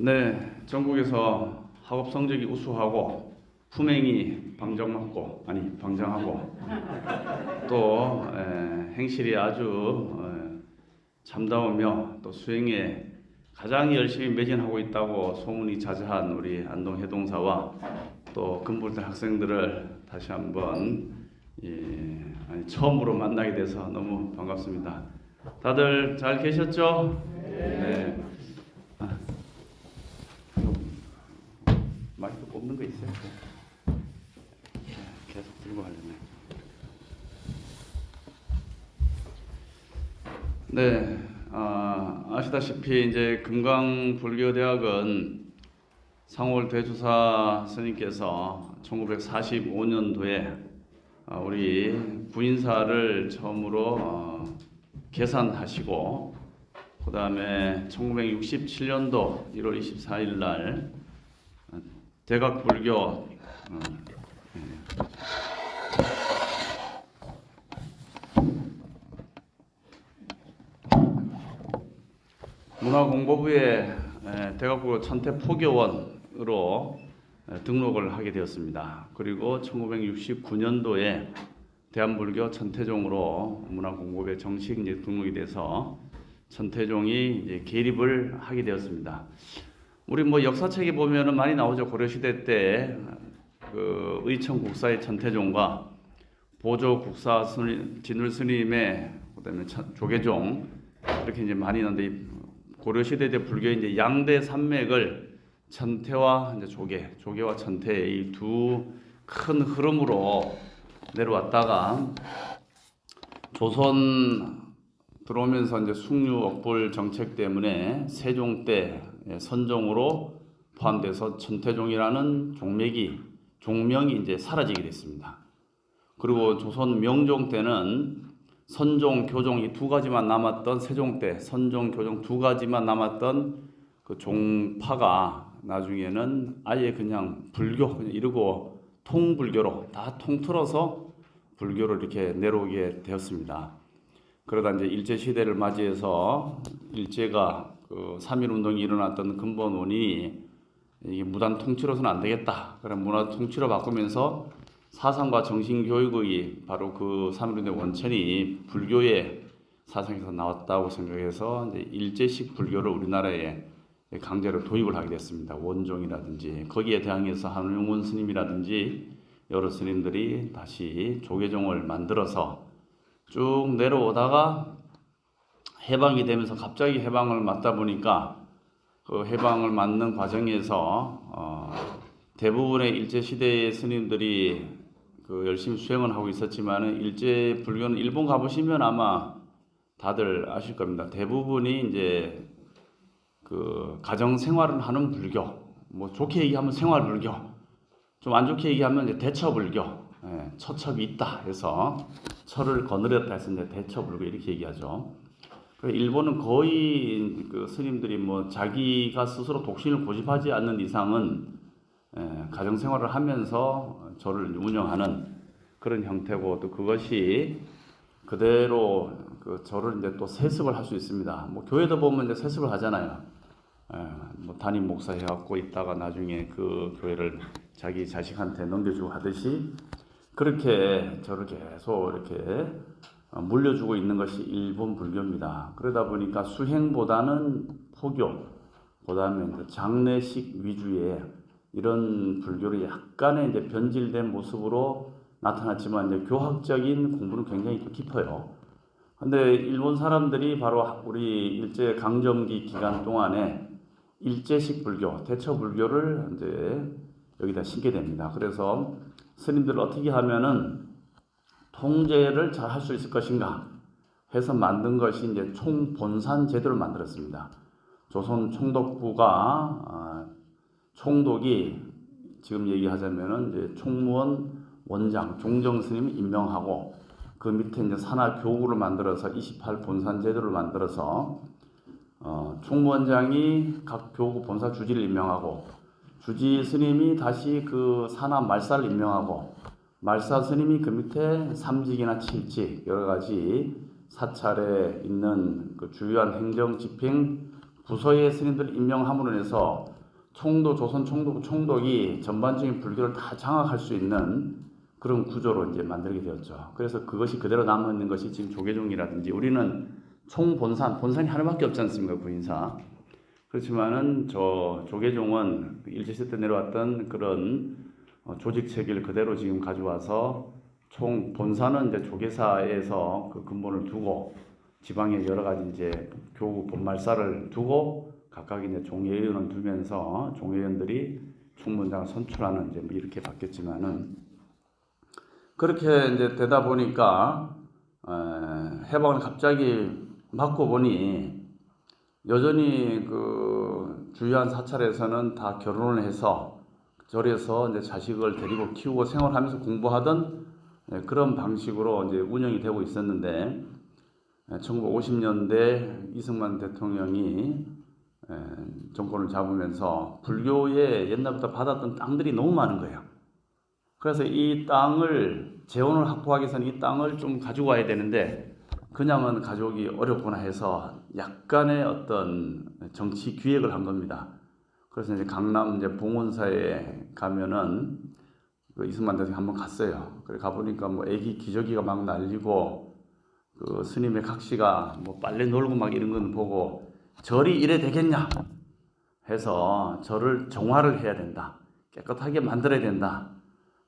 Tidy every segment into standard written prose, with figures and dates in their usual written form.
네, 전국에서 학업 성적이 우수하고 품행이 방정하고 또 행실이 아주 참다우며 또 수행에 가장 열심히 매진하고 있다고 소문이 자자한 우리 안동 해동사와 또 금불대 학생들을 다시 한번 처음으로 만나게 돼서 너무 반갑습니다. 다들 잘 계셨죠? 네. 마이크 꼽는 거 있어요? 계속 들고 하려네. 네, 아시다시피 이제 금강불교대학은 상월 대주사 스님께서 1945년도에 우리 부인사를 처음으로 개산하시고 그 다음에 1967년도 1월 24일 날 대각불교 문화공보부의 대각불교 천태포교원으로 등록을 하게 되었습니다. 그리고 1969년도에 대한불교 천태종으로 문화공보부에 정식 이제 등록이 돼서 천태종이 이제 계립을 하게 되었습니다. 우리 뭐 역사책에 보면은 많이 나오죠. 고려시대 때 그 의천 국사의 천태종과 보조 국사 진울 스님의 그다음에 조계종 이렇게 이제 많이 있는데 고려시대 때 불교의 이제 양대 산맥을 천태와 이제 조계와 천태 이 두 큰 흐름으로 내려왔다가 조선 들어오면서 이제 숙류 억불 정책 때문에 세종 때 선종으로 포함돼서 천태종이라는 종명이 이제 사라지게 됐습니다. 그리고 조선 명종 때는 선종, 교종 이 두 가지만 남았던 세종 때 선종, 교종 두 가지만 남았던 그 종파가 나중에는 아예 그냥 불교 이러고 통불교로 다 통틀어서 불교를 이렇게 내려오게 되었습니다. 그러다 이제 일제 시대를 맞이해서 일제가 그 3.1 운동이 일어났던 근본 원인이 이게 무단 통치로서는 안 되겠다. 그럼 문화 통치로 바꾸면서 사상과 정신 교육의 바로 그 3.1 운동의 원천이 불교의 사상에서 나왔다고 생각해서 이제 일제식 불교를 우리나라에 강제로 도입을 하게 됐습니다. 원종이라든지 거기에 대항해서 한용운 스님이라든지 여러 스님들이 다시 조계종을 만들어서 쭉 내려오다가 해방이 되면서 갑자기 해방을 맞다 보니까 그 해방을 맞는 과정에서 대부분의 일제 시대의 스님들이 그 열심히 수행을 하고 있었지만은 일제 불교는 일본 가보시면 아마 다들 아실 겁니다. 대부분이 이제 그 가정 생활을 하는 불교, 뭐 좋게 얘기하면 생활 불교, 좀 안 좋게 얘기하면 이제 대처 불교, 처첩이 있다 해서 철을 거느렸다 해서 이제 대처 불교 이렇게 얘기하죠. 일본은 거의 그 스님들이 뭐 자기가 스스로 독신을 고집하지 않는 이상은 가정 생활을 하면서 절을 운영하는 그런 형태고 또 그것이 그대로 그 절을 이제 또 세습을 할 수 있습니다. 뭐 교회도 보면 이제 세습을 하잖아요. 뭐 담임 목사 해갖고 있다가 나중에 그 교회를 자기 자식한테 넘겨주고 하듯이 그렇게 저를 계속 이렇게 물려주고 있는 것이 일본 불교입니다. 그러다 보니까 수행보다는 포교, 그다음에 장례식 위주의 이런 불교를 약간의 이제 변질된 모습으로 나타났지만 이제 교학적인 공부는 굉장히 깊어요. 근데 일본 사람들이 바로 우리 일제 강점기 기간 동안에 일제식 불교, 대처 불교를 이제 여기다 신게 됩니다. 그래서 스님들 어떻게 하면은 통제를 잘 할 수 있을 것인가 해서 만든 것이 이제 총본산 제도를 만들었습니다. 조선 총독부가 총독이 지금 얘기하자면은 이제 총무원 원장 종정 스님을 임명하고 그 밑에 이제 산하 교구를 만들어서 28 본산 제도를 만들어서 총무원장이 각 교구 본사 주지를 임명하고 주지 스님이 다시 그 산하 말사를 임명하고 말사 스님이 그 밑에 3직이나 7직 여러 가지 사찰에 있는 그 주요한 행정 집행 부서의 스님들 임명함으로 인해서 조선 총독, 총독이 전반적인 불교를 다 장악할 수 있는 그런 구조로 이제 만들게 되었죠. 그래서 그것이 그대로 남아있는 것이 지금 조계종이라든지, 우리는 본산이 하나밖에 없지 않습니까, 부인사. 그렇지만은 저 조계종은 일제시대 때 내려왔던 그런 조직 체계를 그대로 지금 가져와서 본사는 이제 조계사에서 그 근본을 두고 지방에 여러 가지 이제 교구 본말사를 두고 각각 이제 종회의원을 두면서 종회의원들이 총무장을 선출하는 이제 이렇게 바뀌었지만은, 그렇게 이제 되다 보니까 해방을 갑자기 맞고 보니 여전히 그 주요한 사찰에서는 다 결혼을 해서 절에서 이제 자식을 데리고 키우고 생활하면서 공부하던 그런 방식으로 이제 운영이 되고 있었는데, 1950년대 이승만 대통령이 정권을 잡으면서 불교에 옛날부터 받았던 땅들이 너무 많은 거예요. 그래서 이 땅을 재원을 확보하기 위해서는 이 땅을 좀 가지고 와야 되는데 그냥은 가져오기 어렵구나 해서 약간의 어떤 정치 기획을 한 겁니다. 그래서 이제 강남 이제 봉온사에 가면은 그 이승만 대통령이 한번 갔어요. 그래 가보니까 뭐 애기 기저귀가 막 날리고 그 스님의 각시가 뭐 빨래 놀고 막 이런 건 보고 절이 이래 되겠냐 해서 절을 정화를 해야 된다, 깨끗하게 만들어야 된다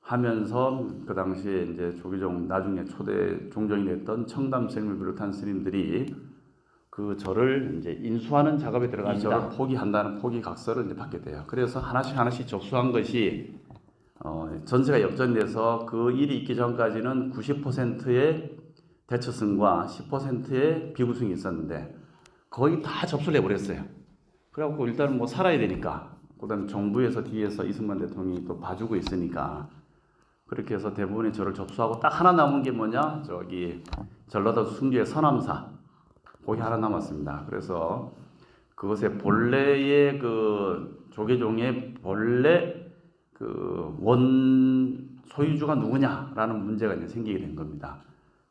하면서 그 당시에 이제 조계종 나중에 초대 종종이 됐던 청담스님을 비롯한 스님들이 그 절을 이제 인수하는 작업에 들어갑니다. 이 절을 포기한다는 포기각서를 이제 받게 돼요. 그래서 하나씩 접수한 것이 전세가 역전돼서 그 일이 있기 전까지는 90%의 대처승과 10%의 비구승이 있었는데 거의 다 접수를 해버렸어요. 그래갖고 일단은 뭐 살아야 되니까, 그다음 정부에서 뒤에서 이승만 대통령이 또 봐주고 있으니까 그렇게 해서 대부분의 절을 접수하고 딱 하나 남은 게 뭐냐, 저기 전라도 순주의 서남사, 거기 하나 남았습니다. 그래서 그것의 본래의 그 조계종의 본래 그 원 소유주가 누구냐라는 문제가 이제 생기게 된 겁니다.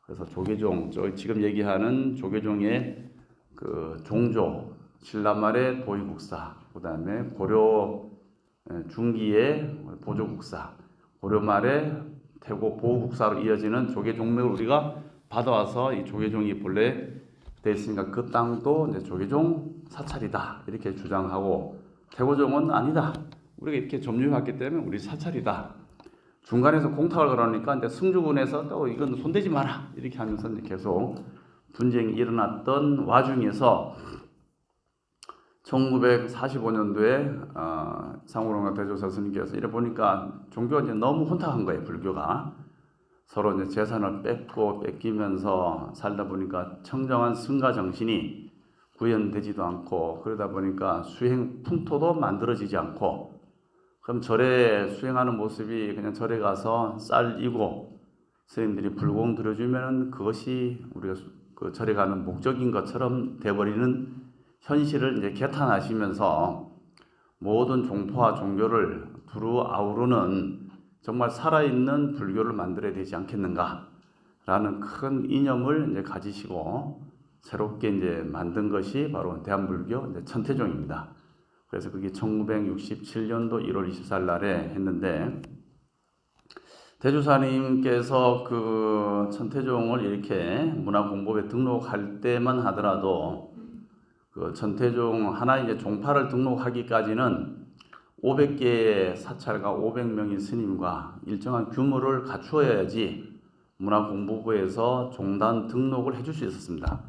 그래서 조계종, 지금 얘기하는 조계종의 그 종조, 신라말의 도의국사, 그다음에 고려 중기의 보조국사, 고려말의 태고 보호국사로 이어지는 조계종맥을 우리가 받아와서 이 조계종이 본래 돼 있으니까 그 땅도 이제 조계종 사찰이다 이렇게 주장하고, 태고종은 아니다, 우리가 이렇게 점유해왔기 때문에 우리 사찰이다. 중간에서 공탁을 걸으니까 이제 승주군에서 또 이건 손대지 마라 이렇게 하면서 이제 계속 분쟁이 일어났던 와중에서 1945년도에 상우롱과 대조사 스님께서 이래 보니까 종교가 이제 너무 혼탁한 거예요. 불교가 서로 이제 재산을 뺏기면서 살다 보니까 청정한 승가 정신이 구현되지도 않고, 그러다 보니까 수행 풍토도 만들어지지 않고, 그럼 절에 수행하는 모습이 그냥 절에 가서 쌀 이고 스님들이 불공 들여주면 그것이 우리가 그 절에 가는 목적인 것처럼 돼버리는 현실을 이제 개탄하시면서 모든 종파와 종교를 두루 아우르는 정말 살아있는 불교를 만들어야 되지 않겠는가라는 큰 이념을 이제 가지시고 새롭게 이제 만든 것이 바로 대한불교 이제 천태종입니다. 그래서 그게 1967년도 1월 24일 날에 했는데, 대주사님께서 그 천태종을 이렇게 문화공법에 등록할 때만 하더라도 그 천태종 하나 이제 종파를 등록하기까지는 500개의 사찰과 500명의 스님과 일정한 규모를 갖추어야지 문화공보부에서 종단 등록을 해줄 수 있었습니다.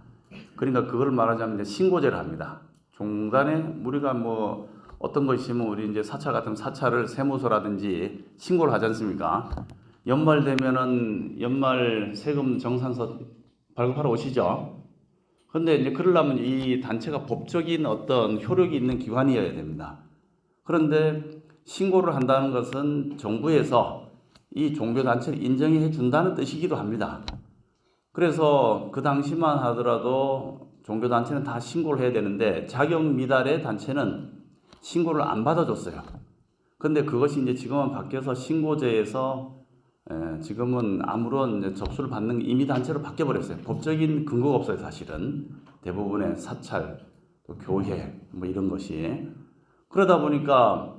그러니까 그걸 말하자면 이제 신고제를 합니다. 종단에 우리가 뭐 어떤 거 있으면 우리 이제 사찰 같은 사찰을 세무서라든지 신고를 하지 않습니까? 연말 되면은 연말 세금 정산서 발급하러 오시죠. 근데 이제 그러려면 이 단체가 법적인 어떤 효력이 있는 기관이어야 됩니다. 그런데 신고를 한다는 것은 정부에서 이 종교단체를 인정해 준다는 뜻이기도 합니다. 그래서 그 당시만 하더라도 종교단체는 다 신고를 해야 되는데 자격 미달의 단체는 신고를 안 받아줬어요. 근데 그것이 이제 지금은 바뀌어서 신고제에서 지금은 아무런 접수를 받는 임의단체로 바뀌어버렸어요. 법적인 근거가 없어요. 사실은 대부분의 사찰, 또 교회 뭐 이런 것이 그러다 보니까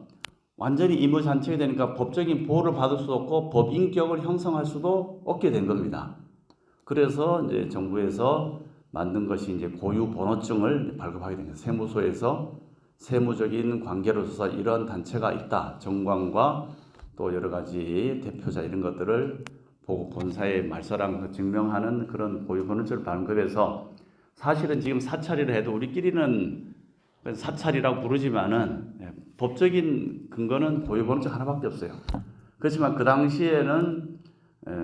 완전히 임의잔치가 되니까 법적인 보호를 받을 수도 없고 법인격을 형성할 수도 없게 된 겁니다. 그래서 이제 정부에서 만든 것이 이제 고유 번호증을 발급하게 된 거예요. 세무소에서 세무적인 관계로서 이런 단체가 있다. 정관과 또 여러 가지 대표자 이런 것들을 보고 본사에 말서랑 증명하는 그런 고유 번호증을 발급해서 사실은 지금 사찰이라 해도 우리끼리는 사찰이라고 부르지만은 법적인 근거는 고유 번호증 하나밖에 없어요. 그렇지만 그 당시에는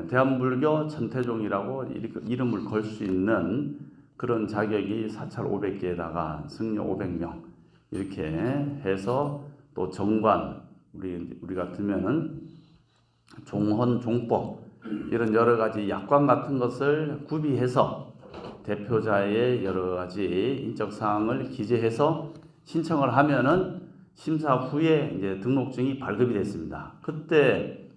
대한불교 천태종이라고 이름을 걸 수 있는 그런 자격이 사찰 500개에다가 승려 500명 이렇게 해서 또 정관 우리 같으면은 종헌 종법 이런 여러 가지 약관 같은 것을 구비해서 대표자의 여러 가지 인적 사항을 기재해서 신청을 하면은 심사 후에 이제 등록증이 발급이 됐습니다. 그때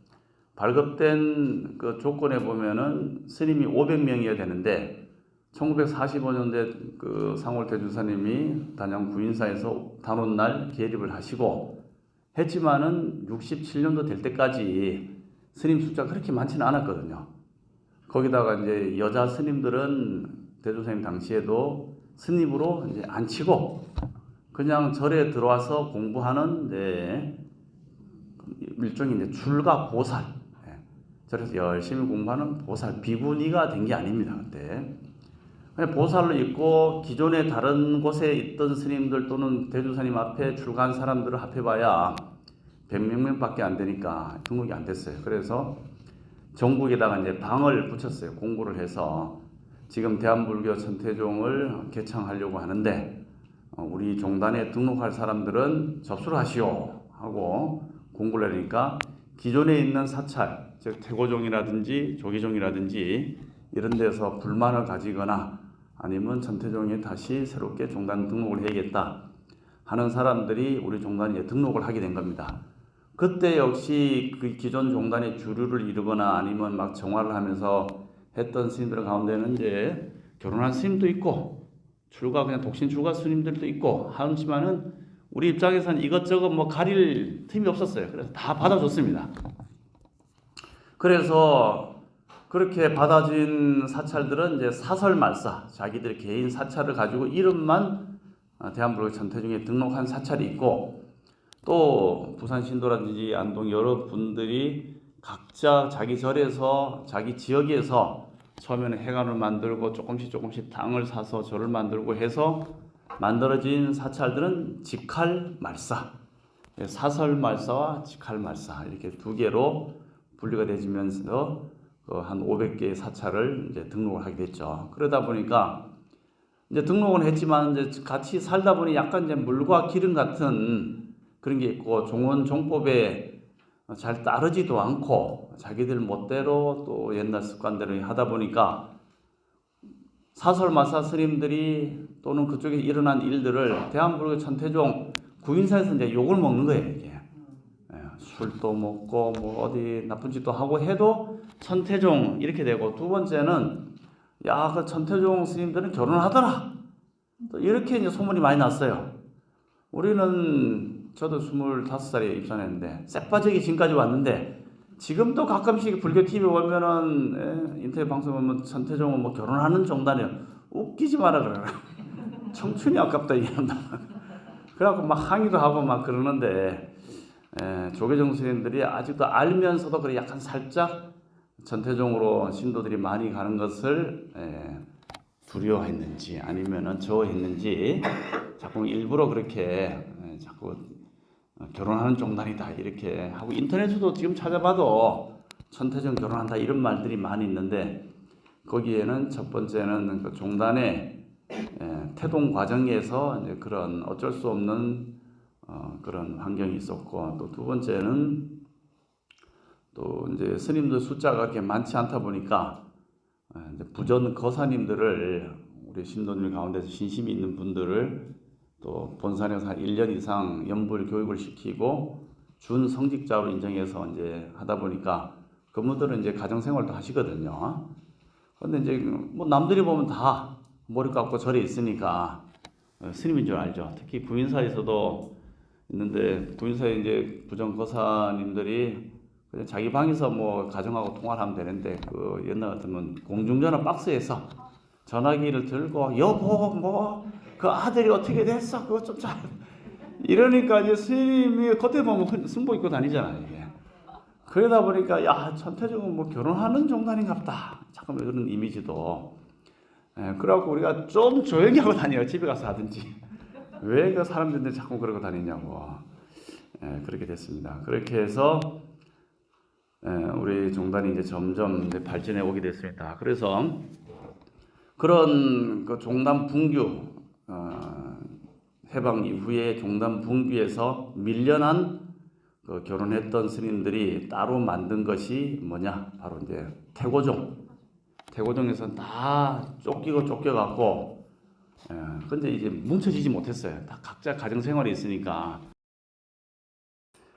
발급된 그 조건에 보면은 스님이 500명이어야 되는데 1945년대 그 상월대 주사님이 단양 구인사에서 단오날 계립을 하시고 했지만은 67년도 될 때까지 스님 숫자가 그렇게 많지는 않았거든요. 거기다가 이제 여자 스님들은 대조사님 당시에도 스님으로 이제 안 치고 그냥 절에 들어와서 공부하는 일종의 이제 출가 보살, 절에서 열심히 공부하는 보살 비구니가 된 게 아닙니다. 그때 그냥 보살로 있고 기존에 다른 곳에 있던 스님들 또는 대조사님 앞에 출가한 사람들을 합해봐야 100몇 명밖에 안 되니까 등록이 안 됐어요. 그래서 전국에다가 이제 방을 붙였어요. 공고를 해서 지금 대한불교 천태종을 개창하려고 하는데 우리 종단에 등록할 사람들은 접수를 하시오 하고 공고를 하니까 기존에 있는 사찰, 즉 태고종이라든지 조기종이라든지 이런 데서 불만을 가지거나 아니면 천태종에 다시 새롭게 종단 등록을 해야겠다 하는 사람들이 우리 종단에 등록을 하게 된 겁니다. 그때 역시 그 기존 종단의 주류를 이루거나 아니면 막 정화를 하면서 했던 스님들 가운데는 이제 결혼한 스님도 있고 그냥 독신 출가 스님들도 있고 하지만은 우리 입장에서는 이것저것 뭐 가릴 틈이 없었어요. 그래서 다 받아줬습니다. 그래서 그렇게 받아진 사찰들은 이제 사설말사, 자기들 개인 사찰을 가지고 이름만 대한불교 천태종에 등록한 사찰이 있고 또 부산 신도라든지 안동 여러 분들이 각자 자기 절에서 자기 지역에서 처음에는 회관을 만들고 조금씩 땅을 사서 절을 만들고 해서 만들어진 사찰들은 직할말사, 사설말사와 직할말사 이렇게 두 개로 분류가 되면서 한 500개의 사찰을 이제 등록을 하게 됐죠. 그러다 보니까 이제 등록은 했지만 이제 같이 살다 보니 약간 이제 물과 기름 같은 그런 게 있고 종원 종법에 잘 따르지도 않고 자기들 멋대로 또 옛날 습관대로 하다 보니까 사설마사 스님들이 또는 그쪽에 일어난 일들을 대한불교 천태종 구인사에서 이제 욕을 먹는 거예요. 이게 술도 먹고 뭐 어디 나쁜 짓도 하고 해도 천태종 이렇게 되고 두 번째는 야, 그 천태종 스님들은 결혼하더라. 또 이렇게 이제 소문이 많이 났어요. 우리는 저도 25살에 입산했는데 쎄빠지기 지금까지 왔는데 지금도 가끔씩 불교 TV 보면은 인터넷 방송 보면 천태종은 뭐 결혼하는 종단이야. 웃기지 마라 그래. 청춘이 아깝다 이런다. 그래갖고 막 항의도 하고 막 그러는데 조계종 스님들이 아직도 알면서도 그래 약간 살짝 천태종으로 신도들이 많이 가는 것을 두려워했는지 아니면은 저했는지 자꾸 일부러 그렇게 자꾸 결혼하는 종단이다 이렇게 하고 인터넷에도 지금 찾아봐도 천태종 결혼한다 이런 말들이 많이 있는데 거기에는 첫 번째는 그 종단의 태동 과정에서 이제 그런 어쩔 수 없는 그런 환경이 있었고 또 두 번째는 또 이제 스님들 숫자가 그렇게 많지 않다 보니까 이제 부전 거사님들을 우리 신도들 가운데서 신심이 있는 분들을 또 본산에서 한 1년 이상 연불 교육을 시키고 준 성직자로 인정해서 이제 하다 보니까 그분들은 이제 가정생활도 하시거든요. 근데 이제 뭐 남들이 보면 다 머리 깎고 절에 있으니까 스님인 줄 알죠. 특히 부인사에서도 있는데 부인사에 이제 부정거사님들이 그냥 자기 방에서 뭐 가정하고 통화를 하면 되는데 그 옛날 같으면 공중전화 박스에서 전화기를 들고 여보 뭐 그 아들이 어떻게 됐어 그거 좀 잘 이러니까 이제 스님이 겉에 보면 승복 입고 다니잖아요 이게. 그러다 보니까 야 천태종은 뭐 결혼하는 종단인갑다 잠깐만 그런 이미지도 그래갖고 우리가 좀 조용히 하고 다녀요. 집에 가서 하든지 왜 그 사람들한테 자꾸 그러고 다니냐고 그렇게 됐습니다. 그렇게 해서 우리 종단이 이제 점점 이제 발전해 오게 됐습니다. 그래서 그런 그 종단 분규 해방 이후에 종단 분규에서 밀려난 그 결혼했던 스님들이 따로 만든 것이 뭐냐? 바로 이제 태고종. 태고종에서는 다 쫓겨갖고, 근데 이제 뭉쳐지지 못했어요. 다 각자 가정 생활이 있으니까.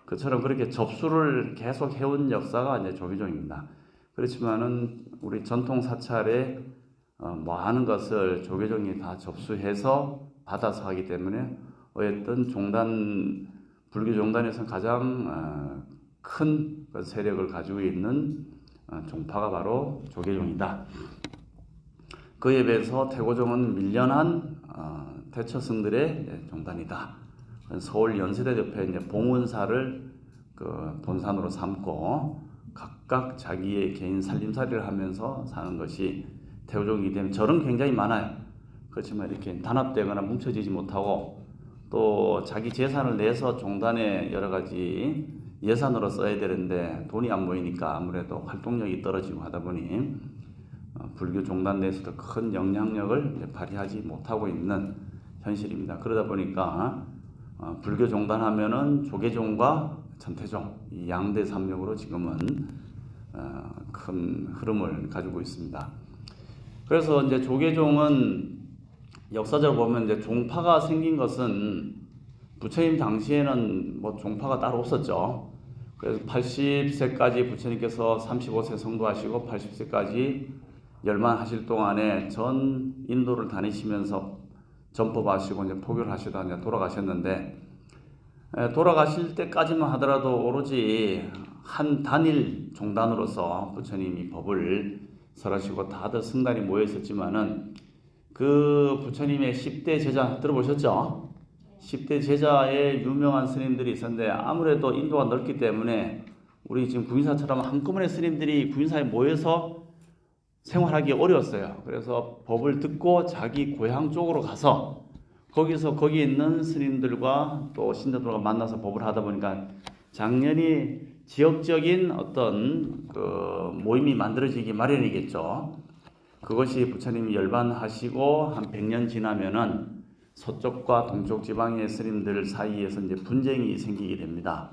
그처럼 그렇게 접수를 계속 해온 역사가 이제 조계종입니다. 그렇지만은 우리 전통 사찰에 뭐 하는 것을 조계종이 다 접수해서 받아서 하기 때문에 어쨌든 종단 불교 종단에서 가장 큰 세력을 가지고 있는 종파가 바로 조계종이다. 그에 비해서 태고종은 밀려난 대처승들의 종단이다. 서울 연세대 옆에 이제 봉은사를 그 본산으로 삼고 각각 자기의 개인 살림살이를 하면서 사는 것이 태고종이기 때문에 절은 굉장히 많아요. 그렇지만 이렇게 단합되거나 뭉쳐지지 못하고 또 자기 재산을 내서 종단에 여러 가지 예산으로 써야 되는데 돈이 안 모이니까 아무래도 활동력이 떨어지고 하다 보니 불교 종단 내에서도 큰 영향력을 발휘하지 못하고 있는 현실입니다. 그러다 보니까 불교 종단 하면은 조계종과 천태종 이 양대 삼력으로 지금은 큰 흐름을 가지고 있습니다. 그래서 이제 조계종은 역사적으로 보면 이제 종파가 생긴 것은 부처님 당시에는 뭐 종파가 따로 없었죠. 그래서 80세까지 부처님께서 35세 성도하시고 80세까지 열만하실 동안에 전 인도를 다니시면서 전법하시고 이제 포교를 하시다 이제 돌아가셨는데 돌아가실 때까지만 하더라도 오로지 한 단일 종단으로서 부처님이 법을 설하시고 다들 승단이 모여 있었지만은 그 부처님의 10대 제자 들어보셨죠? 10대 제자의 유명한 스님들이 있었는데 아무래도 인도가 넓기 때문에 우리 지금 구인사처럼 한꺼번에 스님들이 구인사에 모여서 생활하기 어려웠어요. 그래서 법을 듣고 자기 고향 쪽으로 가서 거기서 거기 있는 스님들과 또 신도들과 만나서 법을 하다 보니까 당연히 지역적인 어떤 그 모임이 만들어지기 마련이겠죠. 그것이 부처님이 열반하시고 한 100년 지나면은 서쪽과 동쪽 지방의 스님들 사이에서 이제 분쟁이 생기게 됩니다.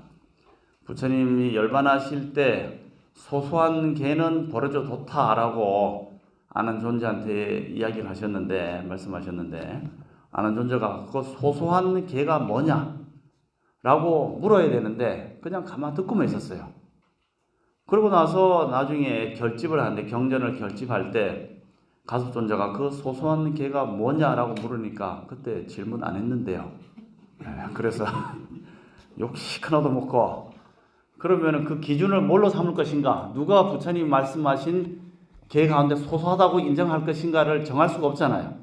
부처님이 열반하실 때 소소한 개는 버려져 좋다라고 아는 존재한테 이야기를 하셨는데 말씀하셨는데 아는 존재가 그 소소한 개가 뭐냐라고 물어야 되는데 그냥 가만 듣고만 있었어요. 그러고 나서 나중에 결집을 하는데 경전을 결집할 때 가섭존자가 그 소소한 개가 뭐냐라고 물으니까 그때 질문 안 했는데요. 그래서 욕 시커나도 먹고 그러면 그 기준을 뭘로 삼을 것인가? 누가 부처님 말씀하신 개 가운데 소소하다고 인정할 것인가를 정할 수가 없잖아요.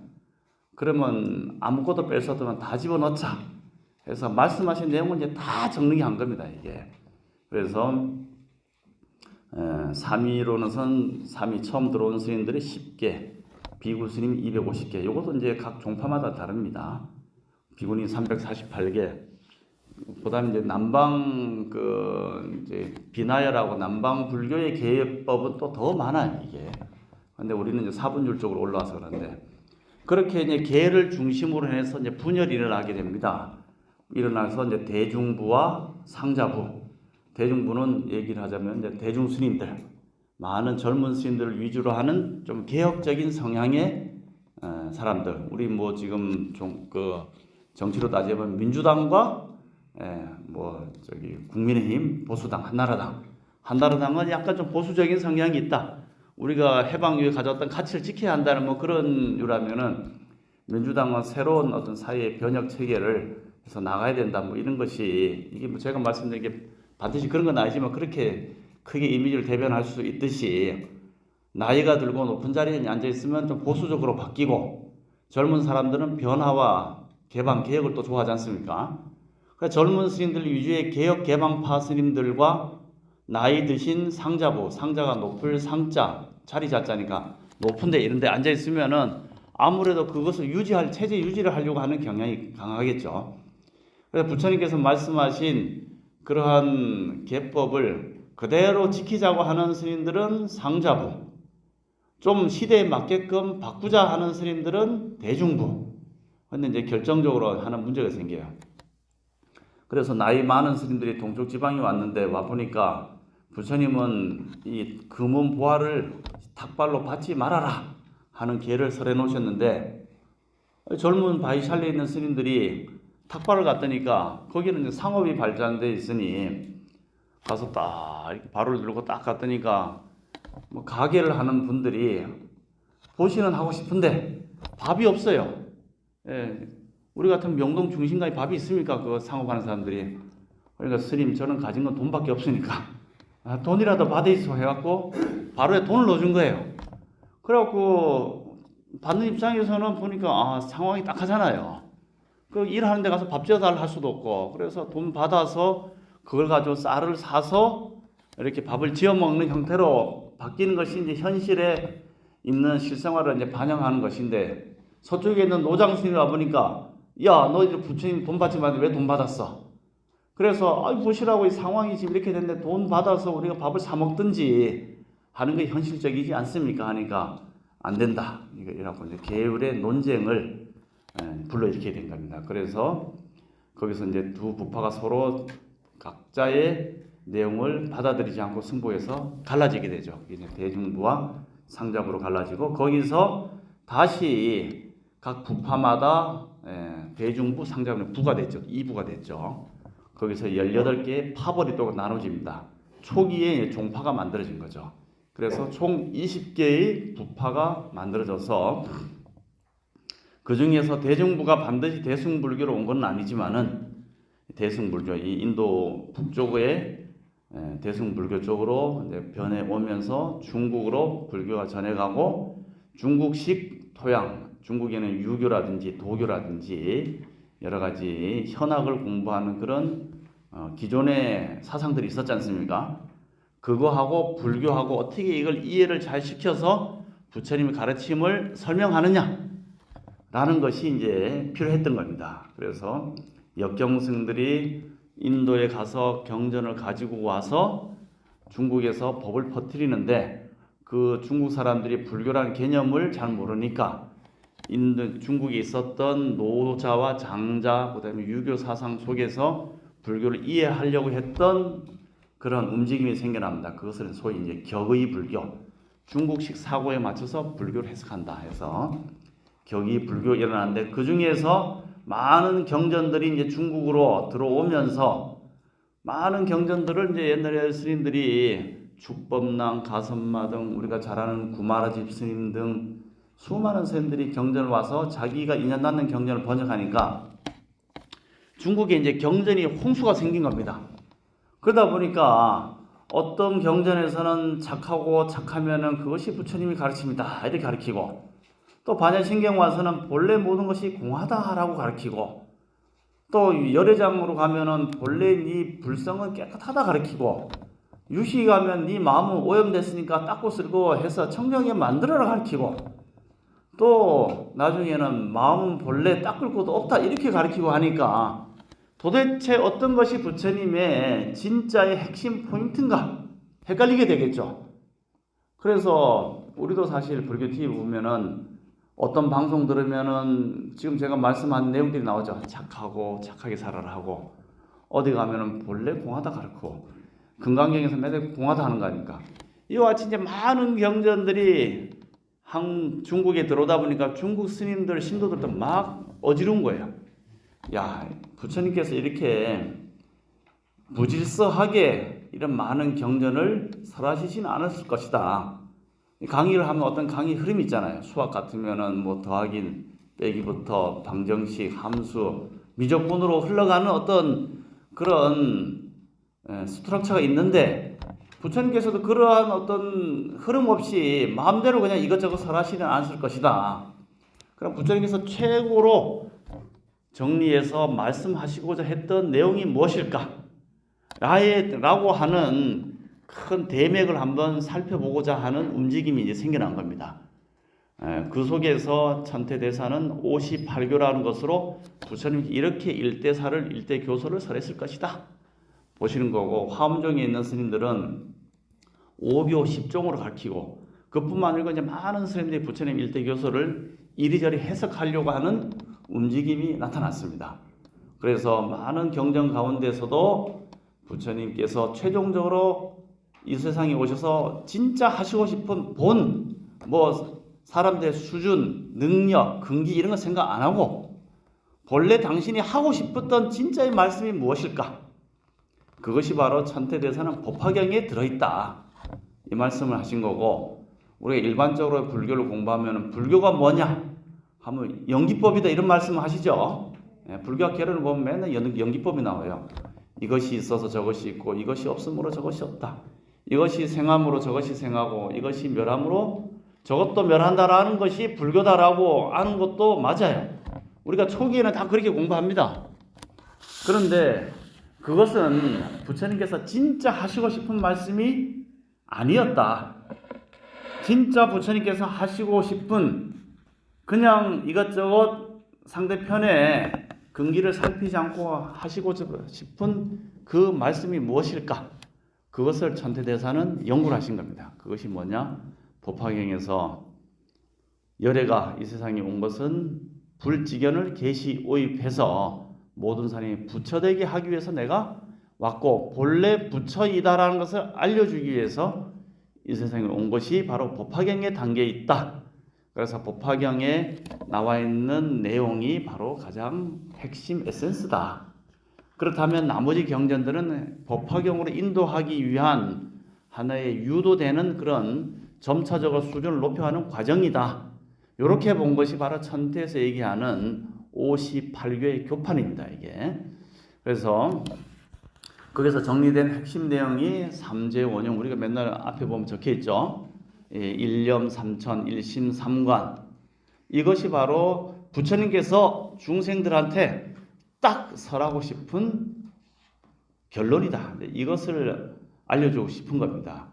그러면 아무것도 뺄 수 없으면 다 집어넣자. 그래서 말씀하신 내용을 이제 다 정리한 겁니다, 이게. 그래서 삼위로는 삼위 처음 들어온 스님들이 10개, 비구 스님 250개. 이것도 이제 각 종파마다 다릅니다. 비구님 348개. 그다음에 이제 남방 이제 비나열하고 남방 불교의 계법은 또 더 많아요, 이게. 근데 우리는 이제 사분율적으로 올라와서 그런데 그렇게 이제 계를 중심으로 해서 이제 분열이 일어나게 됩니다. 일어나서 이제 대중부와 상자부. 대중부는 얘기를 하자면 이제 대중 스님들, 많은 젊은 스님들을 위주로 하는 좀 개혁적인 성향의 사람들. 우리 뭐 지금 정치로 따지면 민주당과 국민의힘, 보수당, 한나라당은 약간 좀 보수적인 성향이 있다. 우리가 해방 이후에 가져왔던 가치를 지켜야 한다는 뭐 그런 유라면은 민주당은 새로운 어떤 사회의 변혁 체계를 해서 나가야 된다. 뭐 이런 것이 이게 뭐 제가 말씀드린 게 반드시 그런 건 아니지만 그렇게 크게 이미지를 대변할 수 있듯이 나이가 들고 높은 자리에 앉아 있으면 좀 보수적으로 바뀌고 젊은 사람들은 변화와 개방, 개혁을 또 좋아하지 않습니까? 그러니까 젊은 스님들 위주의 개혁 개방파 스님들과 나이 드신 상자부, 상자가 높을 상자, 자리 자자니까 높은데 이런 데 앉아 있으면은 아무래도 그것을 유지할, 체제 유지를 하려고 하는 경향이 강하겠죠. 그래서 부처님께서 말씀하신 그러한 계법을 그대로 지키자고 하는 스님들은 상자부, 좀 시대에 맞게끔 바꾸자 하는 스님들은 대중부. 근데 이제 결정적으로 하는 문제가 생겨요. 그래서 나이 많은 스님들이 동쪽 지방에 왔는데 와 보니까 부처님은 이 금은 보화를 탁발로 받지 말아라 하는 계를 설해 놓으셨는데 젊은 바이샬리에 있는 스님들이 탁발을 갔더니까 거기는 이제 상업이 발전돼 있으니 가서 딱 이렇게 발을 들고 딱 갔더니까 뭐 가게를 하는 분들이 보시는 하고 싶은데 밥이 없어요. 예, 우리 같은 명동 중심가에 밥이 있습니까? 그 상업하는 사람들이. 그러니까 스님 저는 가진 건 돈밖에 없으니까 돈이라도 받으시오 해갖고 바로에 돈을 넣어준 거예요. 그래갖고 받는 입장에서는 보니까 상황이 딱하잖아요. 그 일하는 데 가서 밥 지어달라 할 수도 없고 그래서 돈 받아서 그걸 가지고 쌀을 사서 이렇게 밥을 지어 먹는 형태로 바뀌는 것이 이제 현실에 있는 실생활을 이제 반영하는 것인데 서쪽에 있는 노장 스님이 와보니까 야, 너희들 부처님 돈 받지 말는데 왜 돈 받았어? 그래서 보시라고 이 상황이 지금 이렇게 됐는데 돈 받아서 우리가 밥을 사 먹든지 하는 게 현실적이지 않습니까? 하니까 안 된다. 이라고 이제 계율의 논쟁을 불러일으키게 된 겁니다. 그래서 거기서 이제 두 부파가 서로 각자의 내용을 받아들이지 않고 승부해서 갈라지게 되죠. 이제 대중부와 상자부로 갈라지고 거기서 다시 각 부파마다 대중부, 상자부는 부가 됐죠. 2부가 됐죠. 거기서 18개의 파벌이 또 나눠집니다. 초기에 종파가 만들어진 거죠. 그래서 총 20개의 부파가 만들어져서 그 중에서 대중부가 반드시 대승불교로 온 건 아니지만은 대승불교, 이 인도 북쪽의 대승불교 쪽으로 이제 변해 오면서 중국으로 불교가 전해가고 중국식 토양, 중국에는 유교라든지 도교라든지 여러 가지 현학을 공부하는 그런 기존의 사상들이 있었지 않습니까? 그거하고 불교하고 어떻게 이걸 이해를 잘 시켜서 부처님의 가르침을 설명하느냐 라는 것이 이제 필요했던 겁니다. 그래서 역경승들이 인도에 가서 경전을 가지고 와서 중국에서 법을 퍼뜨리는데 그 중국 사람들이 불교라는 개념을 잘 모르니까 중국에 있었던 노자와 장자, 그 다음에 유교 사상 속에서 불교를 이해하려고 했던 그런 움직임이 생겨납니다. 그것은 소위 이제 격의 불교, 중국식 사고에 맞춰서 불교를 해석한다 해서 격의 불교 일어나는데 그 중에서 많은 경전들이 이제 중국으로 들어오면서 많은 경전들을 이제 옛날에 스님들이 축법랑, 가선마 등 우리가 잘 아는 구마라집 스님 등 수많은 스님들이 경전을 와서 자기가 인연 닿는 경전을 번역하니까 중국에 이제 경전이 홍수가 생긴 겁니다. 그러다 보니까 어떤 경전에서는 착하고 착하면은 그것이 부처님이 가르칩니다 이렇게 가르치고 또 반야신경 와서는 본래 모든 것이 공하다라고 가르치고 또 열애장으로 가면은 본래 네 불성은 깨끗하다 가르치고 유시 가면 네 마음은 오염됐으니까 닦고 쓸고 해서 청정하게 만들어라 가르치고 또 나중에는 마음은 본래 닦을 것도 없다 이렇게 가르치고 하니까 도대체 어떤 것이 부처님의 진짜의 핵심 포인트인가 헷갈리게 되겠죠. 그래서 우리도 사실 불교 TV 보면은 어떤 방송 들으면은 지금 제가 말씀한 내용들이 나오죠. 착하고 착하게 살아라 하고 어디 가면은 본래 공하다 가르치고 금강경에서 매달 공하다 하는 거 아닙니까? 이와 같이 이제 많은 경전들이 중국에 들어오다 보니까 중국 스님들 신도들도 막 어지러운 거예요. 야, 부처님께서 이렇게 무질서하게 이런 많은 경전을 설하시지는 않았을 것이다. 강의를 하면 어떤 강의 흐름이 있잖아요. 수학 같으면은 뭐 더하기 빼기부터 방정식, 함수, 미적분으로 흘러가는 어떤 그런 스트럭처가 있는데 부처님께서도 그러한 어떤 흐름 없이 마음대로 그냥 이것저것 설하시는 않을 것이다. 그럼 부처님께서 최고로 정리해서 말씀하시고자 했던 내용이 무엇일까? 라고 하는 큰 대맥을 한번 살펴보고자 하는 움직임이 이제 생겨난 겁니다. 그 속에서 천태대사는 58교라는 것으로 부처님이 이렇게 일대사를 일대교서를 설했을 것이다 보시는 거고, 화엄종에 있는 스님들은 5교 10종으로 가르치고 그뿐만 아니고 이제 많은 스님들이 부처님 일대교서를 이리저리 해석하려고 하는 움직임이 나타났습니다. 그래서 많은 경전 가운데서도 부처님께서 최종적으로 이 세상에 오셔서 진짜 하시고 싶은 본, 사람들의 수준, 능력, 근기 이런 거 생각 안 하고 본래 당신이 하고 싶었던 진짜의 말씀이 무엇일까? 그것이 바로 천태대사는 법화경에 들어있다. 이 말씀을 하신 거고, 우리가 일반적으로 불교를 공부하면 불교가 뭐냐? 하면 연기법이다 이런 말씀을 하시죠. 불교학 개론을 보면 맨날 연기법이 나와요. 이것이 있어서 저것이 있고 이것이 없으므로 저것이 없다. 이것이 생함으로 저것이 생하고 이것이 멸함으로 저것도 멸한다라는 것이 불교다라고 아는 것도 맞아요. 우리가 초기에는 다 그렇게 공부합니다. 그런데 그것은 부처님께서 진짜 하시고 싶은 말씀이 아니었다. 진짜 부처님께서 하시고 싶은 그냥 이것저것 상대편의 근기를 살피지 않고 하시고 싶은 그 말씀이 무엇일까? 그것을 천태대사는 연구를 하신 겁니다. 그것이 뭐냐? 법화경에서 열애가 이 세상에 온 것은 불지견을 계시 오입해서 모든 사람이 부처되게 하기 위해서 내가 왔고, 본래 부처이다라는 것을 알려주기 위해서 이 세상에 온 것이 바로 법화경의 단계에 있다. 그래서 법화경에 나와 있는 내용이 바로 가장 핵심 에센스다. 그렇다면 나머지 경전들은 법화경으로 인도하기 위한 하나의 유도되는 그런 점차적으로 수준을 높여가는 과정이다. 이렇게 본 것이 바로 천태에서 얘기하는 58교의 교판입니다. 이게. 그래서 거기서 정리된 핵심 내용이 삼재원용, 우리가 맨날 앞에 보면 적혀 있죠. 일념 삼천, 일심 삼관. 이것이 바로 부처님께서 중생들한테 딱 설하고 싶은 결론이다. 이것을 알려주고 싶은 겁니다.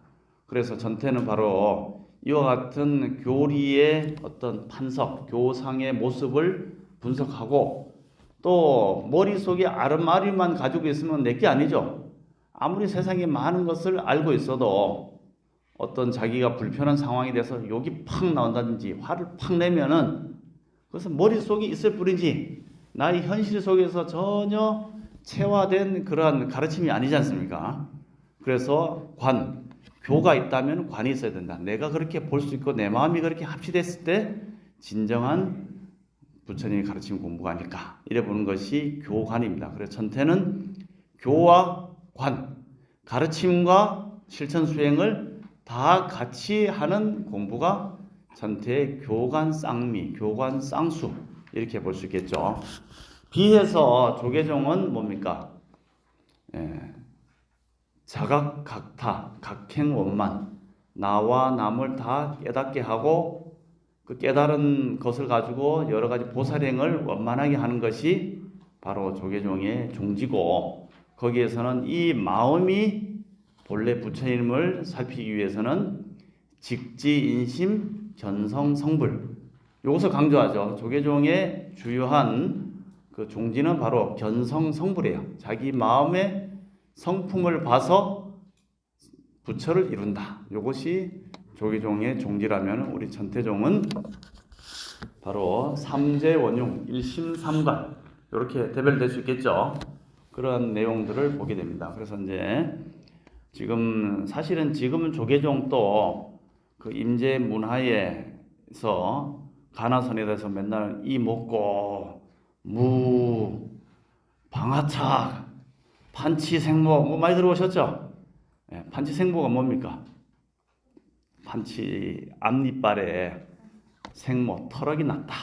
그래서 전태는 바로 이와 같은 교리의 어떤 판석, 교상의 모습을 분석하고, 또 머릿속에 아름아리만 가지고 있으면 내게 아니죠. 아무리 세상에 많은 것을 알고 있어도 어떤 자기가 불편한 상황이 돼서 욕이 팍 나온다든지 화를 팍 내면은 그것은 머릿속에 있을 뿐이지 나의 현실 속에서 전혀 체화된 그러한 가르침이 아니지 않습니까? 그래서 교가 있다면 관이 있어야 된다. 내가 그렇게 볼 수 있고 내 마음이 그렇게 합치됐을 때 진정한 부처님의 가르침 공부가 아닐까, 이래 보는 것이 교관입니다. 그래서 천태는 교와 관, 가르침과 실천 수행을 다 같이 하는 공부가 천태의 교관 쌍미, 교관 쌍수, 이렇게 볼 수 있겠죠. 비해서 조계종은 뭡니까? 자각 각타, 각행원만, 나와 남을 다 깨닫게 하고 그 깨달은 것을 가지고 여러 가지 보살행을 원만하게 하는 것이 바로 조계종의 종지고, 거기에서는 이 마음이 본래 부처님을 살피기 위해서는 직지인심 견성성불, 이것을 강조하죠. 조계종의 주요한 그 종지는 바로 견성성불이에요. 자기 마음의 성품을 봐서 부처를 이룬다. 이것이 조계종의 종지라면 우리 천태종은 바로 삼재원용, 일심삼관, 이렇게 대별될 수 있겠죠. 그런 내용들을 보게 됩니다. 그래서 이제 사실은 지금은 조계종도 그 임재 문화에서 가나선에 대해서 맨날 이 먹고 무, 방아착, 판치생모 많이 들어보셨죠? 판치생모가 뭡니까? 판치 앞니빨에 생모, 털럭이 났다.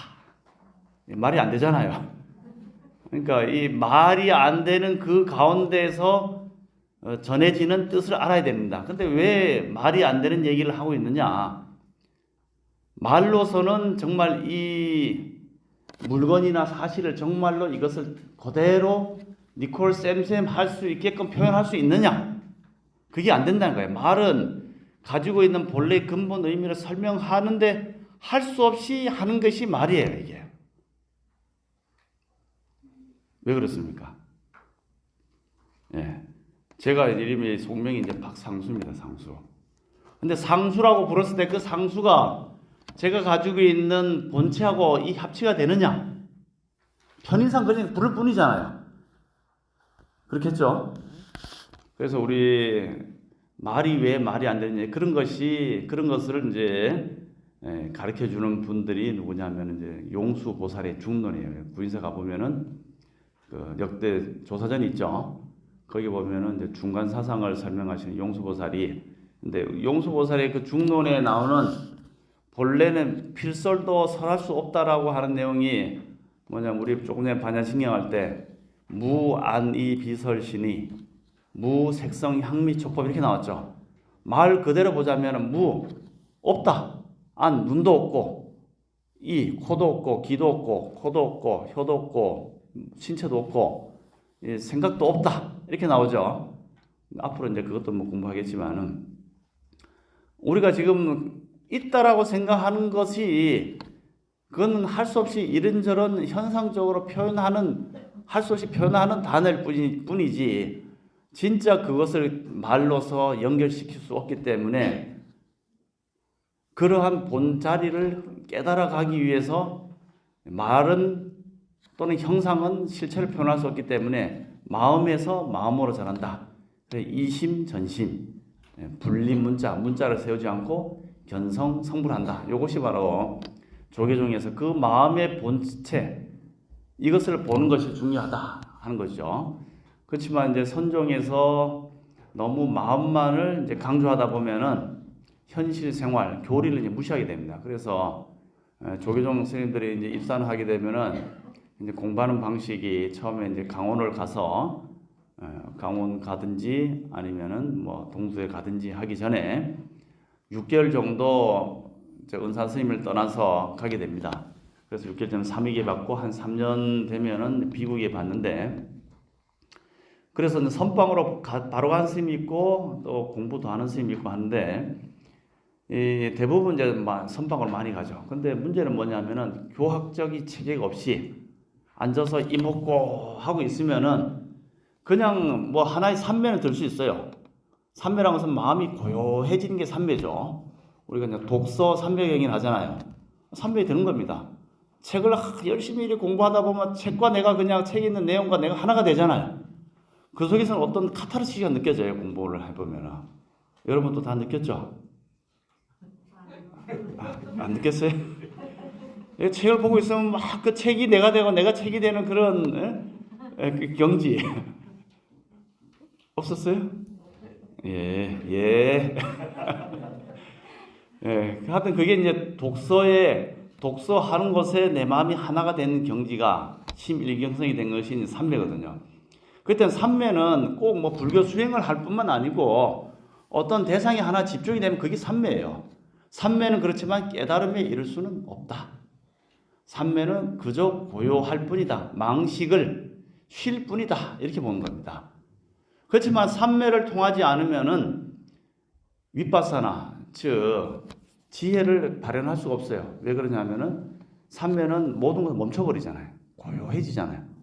말이 안 되잖아요. 그러니까 이 말이 안 되는 그 가운데서 전해지는 뜻을 알아야 됩니다. 근데 왜 말이 안 되는 얘기를 하고 있느냐? 말로서는 정말 이 물건이나 사실을 정말로 이것을 그대로 니콜 쌤 할 수 있게끔 표현할 수 있느냐? 그게 안 된다는 거예요. 말은 가지고 있는 본래의 근본 의미를 설명하는데 할 수 없이 하는 것이 말이에요, 이게. 왜 그렇습니까? 예. 제가 이름이 속명이 이제 박상수입니다, 상수. 근데 상수라고 불렀을 때 그 상수가 제가 가지고 있는 본체하고 이 합치가 되느냐? 편의상 그냥 부를 뿐이잖아요. 그렇겠죠? 그래서 우리 말이 왜 말이 안 되느냐 그런 것을 이제 가르쳐 주는 분들이 누구냐면 이제 용수 보살의 중론이에요. 구인사 가 보면은 그 역대 조사전이 있죠. 거기 보면은 이제 중간 사상을 설명하시는 용수 보살이, 근데 용수 보살의 그 중론에 나오는 본래는 필설도 설할 수 없다라고 하는 내용이 뭐냐면 우리 조금 전에 반야신경할 때 무안이 비설신이 무색성 향미촉법 이렇게 나왔죠. 말 그대로 보자면 무 없다. 안 눈도 없고 이 코도 없고 귀도 없고 코도 없고 혀도 없고 신체도 없고 생각도 없다. 이렇게 나오죠. 앞으로 이제 그것도 뭐 공부하겠지만은 우리가 지금 있다라고 생각하는 것이 그건 할 수 없이 이런저런 현상적으로 할 수 없이 표현하는 단어일 뿐이지 진짜 그것을 말로서 연결시킬 수 없기 때문에 그러한 본자리를 깨달아 가기 위해서 말은 또는 형상은 실체를 표현할 수 없기 때문에 마음에서 마음으로 전한다. 이심전심, 분리 문자를 세우지 않고 견성 성불한다. 이것이 바로 조계종에서 그 마음의 본체 이것을 보는 것이 중요하다 하는 거죠. 그렇지만 이제 선종에서 너무 마음만을 이제 강조하다 보면은 현실 생활, 교리를 이제 무시하게 됩니다. 그래서 조계종 선생님들이 이제 입산을 하게 되면은 이제 공부하는 방식이 처음에 이제 강원을 가서 강원 가든지 아니면은 뭐 동두에 가든지 하기 전에 6개월 정도 은사 스님을 떠나서 가게 됩니다. 그래서 6개월 전에 3위계 받고 한 3년 되면은 비구계 받는데, 그래서 선방으로 바로 간 스님이 있고 또 공부도 하는 스님이 있고 하는데 대부분 이제 선방으로 많이 가죠. 근데 문제는 뭐냐면은 교학적인 체계가 없이 앉아서 이먹고 하고 있으면은 그냥 뭐 하나의 삼매는 들 수 있어요. 삼매라는 것은 마음이 고요해지는 게 삼매죠. 우리가 이제 독서 삼매경을 하잖아요. 삼매이 되는 겁니다. 책을 열심히 공부하다 보면 책과 내가 그냥 책에 있는 내용과 내가 하나가 되잖아요. 그 속에서는 어떤 카타르시스가 느껴져요. 공부를 해보면. 여러분도 다 느꼈죠? 안 느꼈어요? 책을 보고 있으면 막 그 책이 내가 되고 내가 책이 되는 그런 그 경지 없었어요? 예. 예, 하여튼 그게 이제 독서하는 것에 내 마음이 하나가 되는 경지가 심일경성이 된 것이 삼매거든요. 그때는 삼매는 꼭 뭐 불교 수행을 할 뿐만 아니고 어떤 대상이 하나 집중이 되면 그게 삼매예요. 삼매는 그렇지만 깨달음에 이를 수는 없다. 삼매는 그저 고요할 뿐이다. 망식을 쉴 뿐이다. 이렇게 보는 겁니다. 그렇지만 삼매를 통하지 않으면은 윗바사나 즉 지혜를 발현할 수가 없어요. 왜 그러냐면은 삼매는 모든 것을 멈춰버리잖아요. 고요해지잖아요.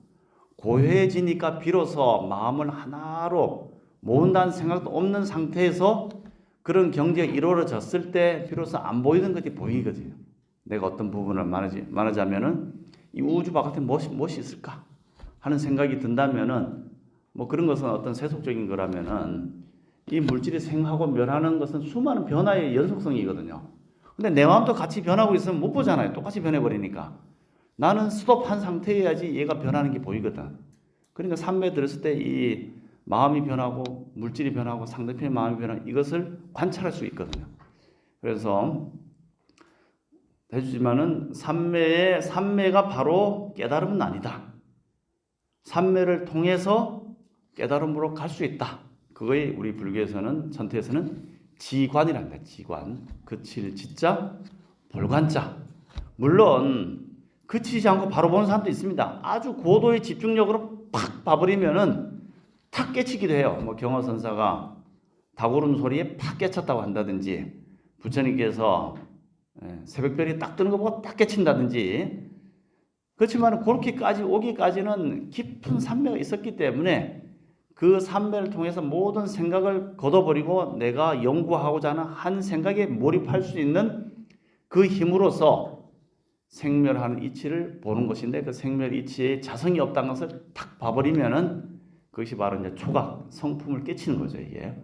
고요해지니까 비로소 마음을 하나로 모은다는 생각도 없는 상태에서 그런 경지가 이루어졌을 때 비로소 안 보이는 것이 보이거든요. 내가 어떤 부분을 말하자면은 이 우주 바깥에 무엇이 있을까 하는 생각이 든다면은 뭐 그런 것은 어떤 세속적인 거라면은 이 물질이 생하고 멸하는 것은 수많은 변화의 연속성이거든요. 근데 내 마음도 같이 변하고 있으면 못 보잖아요. 똑같이 변해버리니까. 나는 스톱한 상태여야지 얘가 변하는 게 보이거든. 그러니까 삼매에 들었을 때 이 마음이 변하고 물질이 변하고 상대편의 마음이 변하고 이것을 관찰할 수 있거든요. 그래서 해주지만은 삼매가 바로 깨달음은 아니다. 삼매를 통해서 깨달음으로 갈 수 있다. 그거에 우리 불교에서는 전태에서는 지관이란다. 지관. 그칠 지자, 볼관자. 물론 그치지 않고 바로 보는 사람도 있습니다. 아주 고도의 집중력으로 팍 봐버리면은 탁 깨치기도 해요. 뭐 경화선사가 닭오름 소리에 팍 깨쳤다고 한다든지, 부처님께서 새벽별이 딱 뜨는 거 보고 딱 깨친다든지. 그렇지만 그렇게까지 오기까지는 깊은 삼매가 있었기 때문에 그 삼매를 통해서 모든 생각을 걷어버리고 내가 연구하고자 하는 한 생각에 몰입할 수 있는 그 힘으로써 생멸하는 이치를 보는 것인데, 그 생멸 이치에 자성이 없다는 것을 탁 봐버리면은 그것이 바로 이제 초각, 성품을 깨치는 거죠, 이게.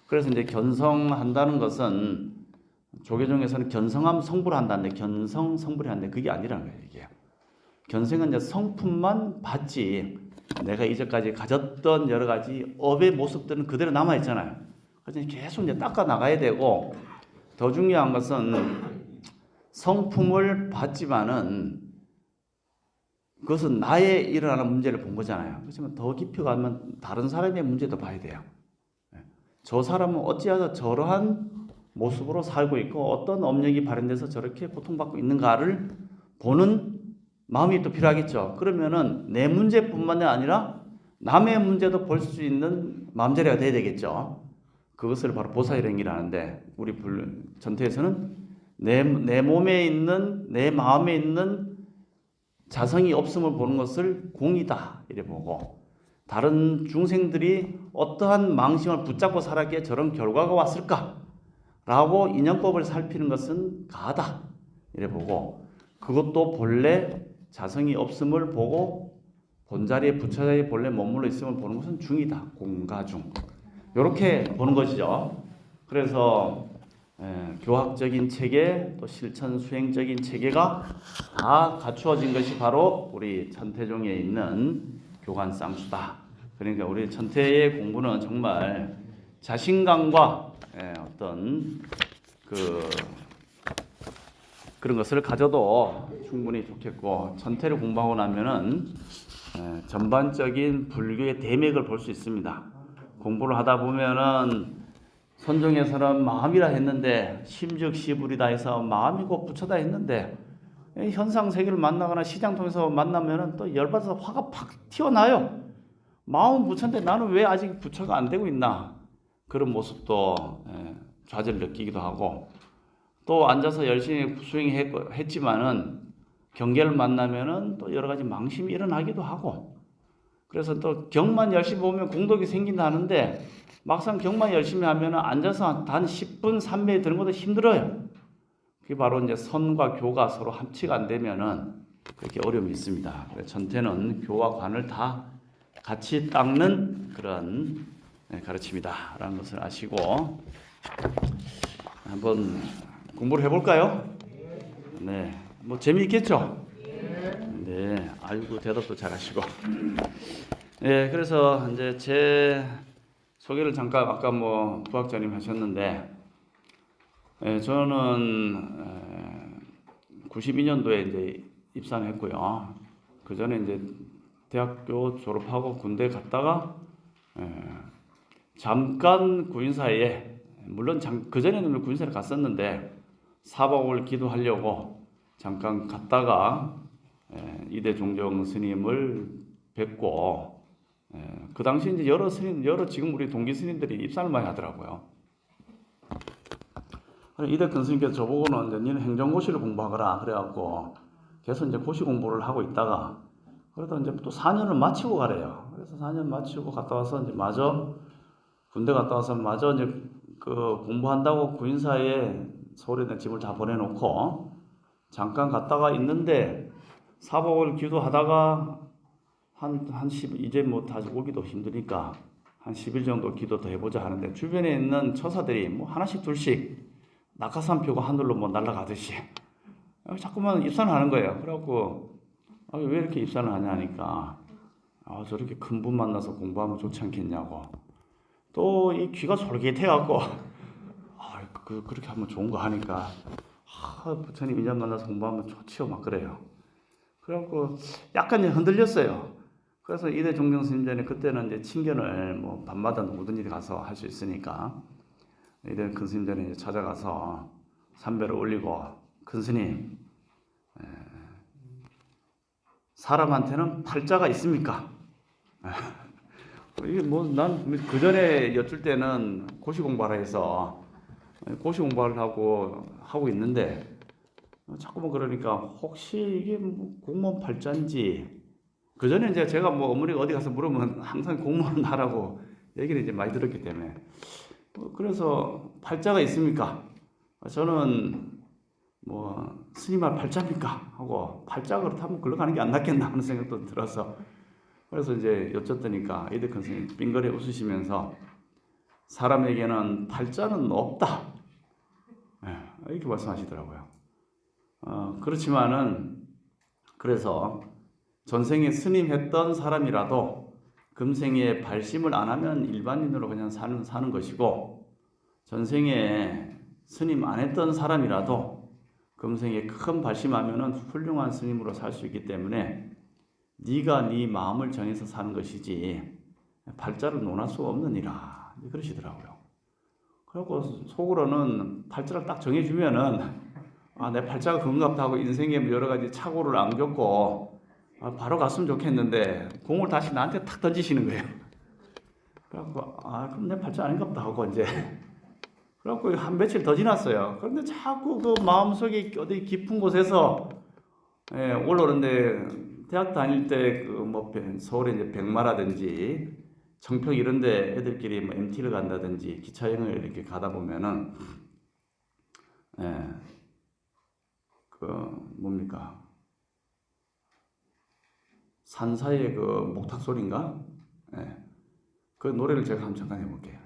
그래서 이제 견성한다는 것은 조계종에서는 견성함 성불 한다는데, 견성 성불이 한다는데 그게 아니라는 거예요, 이게. 견성은 이제 성품만 봤지, 내가 이제까지 가졌던 여러 가지 업의 모습들은 그대로 남아 있잖아요. 그래서 계속 이제 닦아 나가야 되고, 더 중요한 것은 성품을 봤지만은 그것은 나의 일어나는 문제를 본 거잖아요. 그렇지만 더 깊이 가면 다른 사람의 문제도 봐야 돼요. 저 사람은 어찌하여 저러한 모습으로 살고 있고 어떤 업력이 발현돼서 저렇게 고통받고 있는가를 보는 마음이 또 필요하겠죠. 그러면은 내 문제뿐만 아니라 남의 문제도 볼 수 있는 마음자리가 돼야 되겠죠. 그것을 바로 보살행이라는데, 우리 전태에서는 내 몸에 있는, 내 마음에 있는 자성이 없음을 보는 것을 공이다 이래 보고, 다른 중생들이 어떠한 망심을 붙잡고 살았기에 저런 결과가 왔을까 라고 인연법을 살피는 것은 가다 이래 보고, 그것도 본래 자성이 없음을 보고 본자리에 부처자리에 본래 머물러 있음을 보는 것은 중이다. 공가중. 이렇게 보는 것이죠. 그래서 교학적인 체계, 또 실천 수행적인 체계가 다 갖추어진 것이 바로 우리 천태종에 있는 교관쌍수다. 그러니까 우리 천태의 공부는 정말 자신감과 어떤 그런 것을 가져도 충분히 좋겠고, 천태를 공부하고 나면은 전반적인 불교의 대맥을 볼 수 있습니다. 공부를 하다 보면은 선종에서는 마음이라 했는데 심즉시불이다 해서 마음이 곧 부처다 했는데, 현상 세계를 만나거나 시장 통해서 만나면은 또 열받아서 화가 팍 튀어나요. 마음은 부처인데 나는 왜 아직 부처가 안 되고 있나, 그런 모습도 좌절을 느끼기도 하고, 또 앉아서 열심히 수행했지만은 경계를 만나면은 또 여러 가지 망심이 일어나기도 하고, 그래서 또 경만 열심히 보면 공덕이 생긴다 하는데 막상 경만 열심히 하면은 앉아서 단 10분 삼매에 드는 것도 힘들어요. 그게 바로 이제 선과 교가 서로 합치가 안 되면은 그렇게 어려움이 있습니다. 그래서 전태는 교와 관을 다 같이 닦는 그런 가르침이다라는 것을 아시고 한번 공부를 해볼까요? 네, 뭐 재미있겠죠? 네, 아이고 대답도 잘하시고. 네, 그래서 이제 제 소개를 잠깐 아까 뭐 부학자님 하셨는데, 저는 92년도에 이제 입사를 했고요. 그 전에 이제 대학교 졸업하고 군대 갔다가 잠깐 구인사에, 물론 그 전에는 구인사를 갔었는데 사복을 기도하려고 잠깐 갔다가 이대 종정 스님을 뵙고, 그 당시 이제 여러 지금 우리 동기 스님들이 입산을 많이 하더라고요. 이대 큰 스님께서 저보고는 이제 니는 행정고시를 공부하거라 그래갖고 계속 이제 고시 공부를 하고 있다가, 그러다 이제 또 4년을 마치고 가래요. 그래서 4년 마치고 갔다 와서 이제 마저 군대 갔다 와서 마저 이제 그 공부한다고 구인사에 서울에 집을 다 보내놓고 잠깐 갔다가 있는데, 사복을 기도하다가 이제 뭐 다시 오기도 힘드니까 한 10일 정도 기도 더 해보자 하는데, 주변에 있는 처사들이 뭐 하나씩 둘씩 낙하산표가 하늘로 뭐 날아가듯이 자꾸만 입산을 하는 거예요. 그래갖고 왜 이렇게 입산을 하냐 하니까 저렇게 큰 분 만나서 공부하면 좋지 않겠냐고, 또 이 귀가 솔깃해갖고 그렇게 하면 좋은 거 하니까 부처님 인연 만나서 공부하면 좋지요, 막 그래요. 그래갖고 약간 이제 흔들렸어요. 그래서 이대 종경 스님 전에 그때는 이제 친견을 뭐 밤마다 누구든지 가서 할 수 있으니까 이대 큰 스님 전에 이제 찾아가서 삼배를 올리고, 큰 스님, 사람한테는 팔자가 있습니까? 이게 뭐 난 그 전에 여쭐 때는 고시 공부하라 해서 고시 공부를 하고 있는데 자꾸만 그러니까 혹시 이게 뭐 공무원 팔자인지, 그 전에 이제 제가 뭐 어머니가 어디 가서 물으면 항상 공무원 하라고 얘기를 이제 많이 들었기 때문에 그래서 팔자가 있습니까? 저는 뭐 스님할 팔자입니까? 하고 팔자 그렇다면 글로 가는 게 안 낫겠나 하는 생각도 들어서 그래서 이제 여쭸더니까 이대 큰 스님 빙그레 웃으시면서 사람에게는 팔자는 없다. 이렇게 말씀하시더라고요. 그렇지만은 그래서 전생에 스님 했던 사람이라도 금생에 발심을 안 하면 일반인으로 그냥 사는 것이고, 전생에 스님 안 했던 사람이라도 금생에 큰 발심하면은 훌륭한 스님으로 살 수 있기 때문에 네가 네 마음을 정해서 사는 것이지 팔자를 논할 수 없느니라 그러시더라고요. 그리고 속으로는 팔자를 딱 정해주면은 내 팔자가 그런갑다 하고 인생에 여러 가지 착오를 안 겪고 바로 갔으면 좋겠는데 공을 다시 나한테 탁 던지시는 거예요. 그래갖고 그럼 내 팔자 아닌갑다 하고 이제 그래갖고 한 며칠 더 지났어요. 그런데 자꾸 그 마음속에 어디 깊은 곳에서 올라오는데, 대학 다닐 때 그 뭐 서울에 이제 백마라든지 청평 이런데 애들끼리 뭐 MT를 간다든지 기차 여행을 이렇게 가다 보면은 그 뭡니까 산 사이에 그 목탁 소리인가? 그 노래를 제가 한번 잠깐 해볼게요.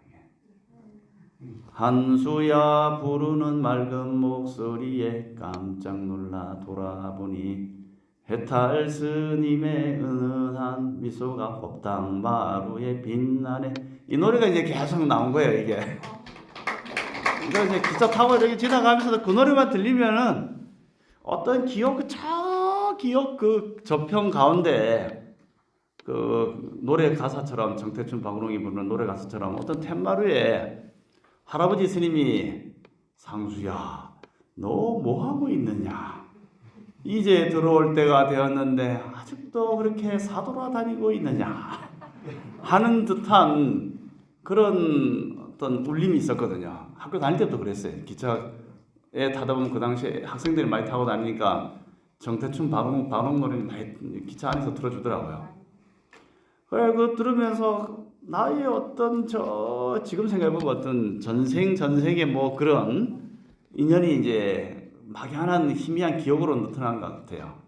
한수야 부르는 맑은 목소리에 깜짝 놀라 돌아보니 해탈 스님의 은은한 미소가 법당 마루에 빛나네. 이 노래가 이제 계속 나온 거예요, 이게. 그러니까 이제 기차 타고 이렇게 지나가면서도 그 노래만 들리면은 어떤 기억, 기억 그 저평 가운데 그 노래 가사처럼, 정태춘 박은홍이 부르는 노래 가사처럼 어떤 툇마루에 할아버지 스님이 상수야 너 뭐하고 있느냐, 이제 들어올 때가 되었는데 아직도 그렇게 사돌아다니고 있느냐 하는 듯한 그런 어떤 울림이 있었거든요. 학교 다닐 때도 그랬어요. 기차에 타다 보면 그 당시에 학생들이 많이 타고 다니니까 정태춘 박은홍 노래를 많이 기차 안에서 틀어주더라고요. 그래, 그거 들으면서 나의 어떤 지금 생각해보면 어떤 전생의 뭐 그런 인연이 이제 막연한 희미한 기억으로 나타난 것 같아요.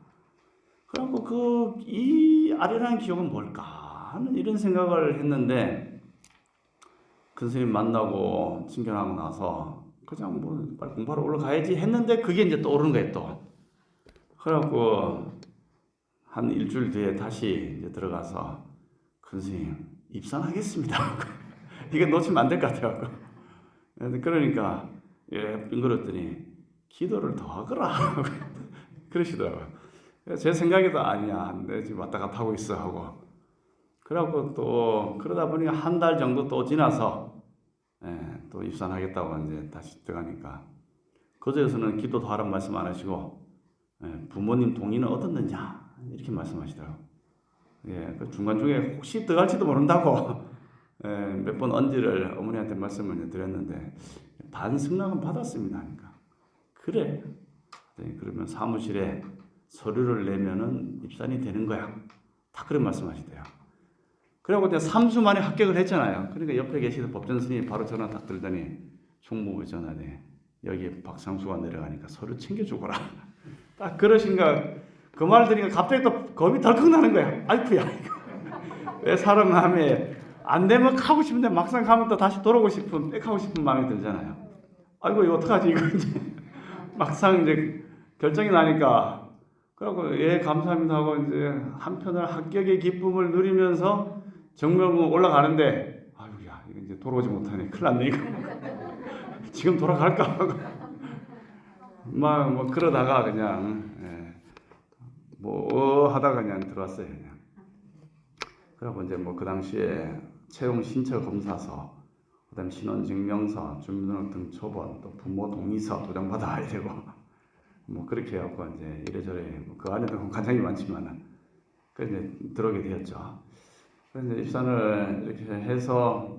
그래갖고 이 아련한 기억은 뭘까 하는 이런 생각을 했는데, 큰 스님 만나고 친견하고 나서 그냥 뭐 빨리 공부하러 올라가야지 했는데 그게 이제 떠오르는 거예요, 또. 그래갖고 한 일주일 뒤에 다시 이제 들어가서 큰 스님 입산하겠습니다. 이게 놓치면 안 될 것 같아요. 그러니까 빙그렸더니 기도를 더 하거라 그러시더라고요. 제 생각에도 아니야, 내 지금 왔다 갔다 하고 있어 하고. 그래갖고 또 그러다 보니까 한 달 정도 또 지나서 또 입산하겠다고 이제 다시 들어가니까 거제에서는 기도 더 하라는 말씀 안 하시고 부모님 동의는 얻었느냐 이렇게 말씀하시더라고요. 그 중간중에 혹시 들어갈지도 모른다고 몇 번 언지를 어머니한테 말씀을 드렸는데 반승낙은 받았습니다 하니까 그래. 그러면 사무실에 서류를 내면은 입산이 되는 거야. 다 그런 말씀하시대요. 그리고 이제 3주 만에 합격을 했잖아요. 그러니까 옆에 계시던 법전 스님이 바로 전화 딱 들더니 총무부 전화네. 여기 박상수가 내려가니까 서류 챙겨주거라. 딱 그러신가. 그 말 들으니까 갑자기 또 겁이 덜컥 나는 거야. 아이쿠야. 왜 사람 마음에 안 되면 가고 싶은데 막상 가면 또 다시 돌아오고 싶은, 빽하고 싶은 마음이 들잖아요. 아이고 이거 어떡하지 이거 이제 막상 이제 결정이 나니까 그래갖고 감사합니다 하고 이제 한편으로 합격의 기쁨을 누리면서 정명군 올라가는데 아유야 이거 이제 돌아오지 못하네 큰일 났네 이거 지금 돌아갈까 하고 막 뭐 그러다가 그냥 뭐 하다가 그냥 들어왔어요. 그냥. 그리고 이제 뭐 그 당시에 채용 신체 검사서, 그다음 신원증명서, 주민등록등 초본, 또 부모 동의서 도장 받아야 되고 뭐 그렇게 해갖고 이제 이래저래 뭐그 안에도 간장이 많지만은 그 이제 들어오게 되었죠. 그래서 이제 입산을 이렇게 해서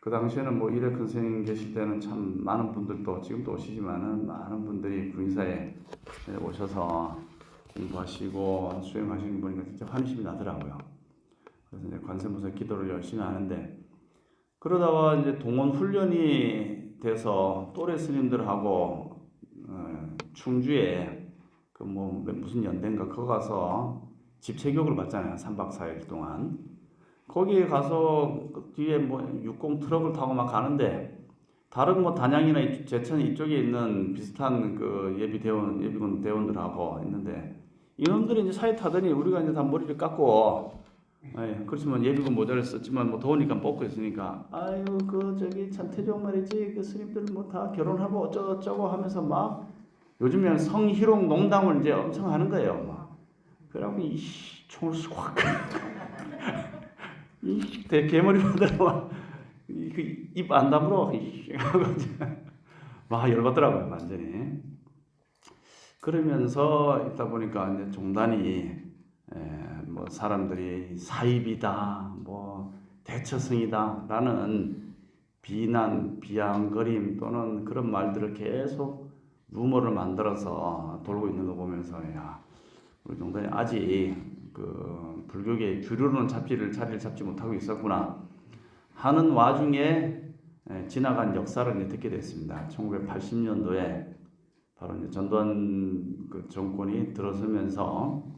그 당시에는 뭐 이래 큰 선생님 계실 때는 참 많은 분들도 지금도 오시지만은 많은 분들이 구인사에 오셔서 공부하시고 수행하시는 분이니까 진짜 환심이 나더라고요. 그래서 이제 관세음보살 기도를 열심히 하는데, 그러다가 이제 동원 훈련이 돼서 또래 스님들하고 충주에 그 뭐 무슨 연대인가 그거 가서 집체교육을 받잖아요. 3박 4일 동안. 거기에 가서 그 뒤에 뭐 60 트럭을 타고 막 가는데, 다른 뭐 단양이나 제천 이쪽에 있는 비슷한 그 예비군 대원들하고 있는데, 이놈들이 이제 차에 타더니 우리가 이제 다 머리를 깎고, 그렇지만 예비군 모자를 썼지만 뭐 더우니까 벗고 있으니까, 아유 그 저기 찬태종 말이지 그 스님들 뭐 다 결혼하고 어쩌고저쩌고 하면서 막 요즘에는 성희롱 농담을 이제 엄청 하는 거예요. 막 그래갖고 이 총을 확 이 개머리 받으러 입 안 다물어 막 열받더라고요 완전히. 그러면서 있다 보니까 이제 종단이 뭐 사람들이 사입이다, 뭐 대처성이다라는 비난, 비아냥거림 또는 그런 말들을 계속 루머를 만들어서 돌고 있는 거 보면서, 야, 우리 종단이 아직 그 불교계의 주류로는 자리를 잡지 못하고 있었구나 하는 와중에 지나간 역사를 듣게 됐습니다. 1980년도에 바로 이제 전두환 그 정권이 들어서면서,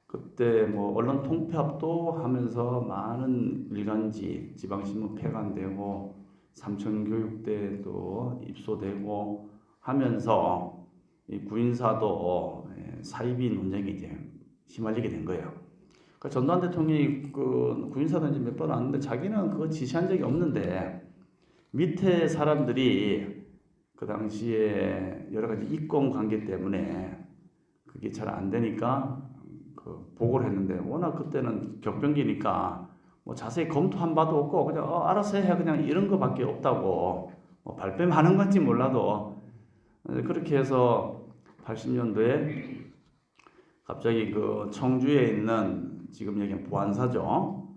그때 뭐 언론 통폐합도 하면서 많은 일간지, 지방신문 폐간되고 삼천교육대도 입소되고 하면서 이 구인사도 사이비 논쟁이 이제 휘말리게 된 거예요. 그러니까 전두환 대통령이 그 구인사도 이제 몇 번 왔는데 자기는 그거 지시한 적이 없는데, 밑에 사람들이 그 당시에 여러 가지 이권 관계 때문에 그게 잘 안 되니까 그 보고를 했는데, 워낙 그때는 격변기니까 뭐 자세히 검토한 바도 없고 그냥 알아서 해 그냥 이런 거밖에 없다고, 뭐 발뺌하는 건지 몰라도 그렇게 해서 80년도에 갑자기 그 청주에 있는 지금 여기 보안사죠.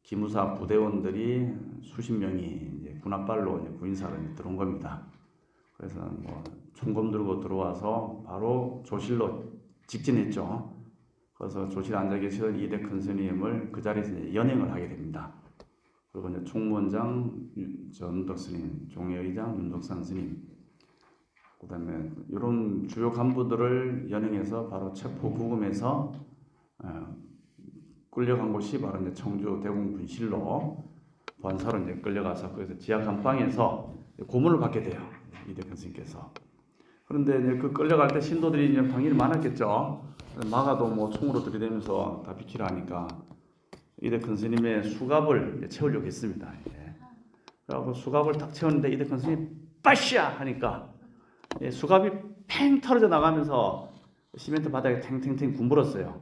기무사 부대원들이 수십 명이 이제 군합발로 이제 구인사로 들어온 겁니다. 그래서 뭐 총검 들고 들어와서 바로 조실로 직진했죠. 그래서 조실에 앉아 계시던 이대 큰 스님을 그 자리에서 이제 연행을 하게 됩니다. 그리고 이제 총무원장 전덕 스님, 종회의장 윤덕산 스님, 그다음에 이런 주요 간부들을 연행해서 바로 체포 구금해서 끌려간 곳이 바로 이제 청주 대공 분실로 본사로 이제 끌려가서 거기서 지하 감방에서 고문을 받게 돼요. 이대근 스님께서. 그런데 이제 그 끌려갈 때 신도들이 이제 당연히 많았겠죠. 막아도 뭐 총으로 들이대면서 다 비키라 하니까 이대근 스님의 수갑을 채우려고 했습니다. 그래갖고 수갑을 딱 채웠는데 이대근 스님이 빠샤 하니까 수갑이 팽 털어져 나가면서 시멘트 바닥에 탱탱탱 굼불었어요.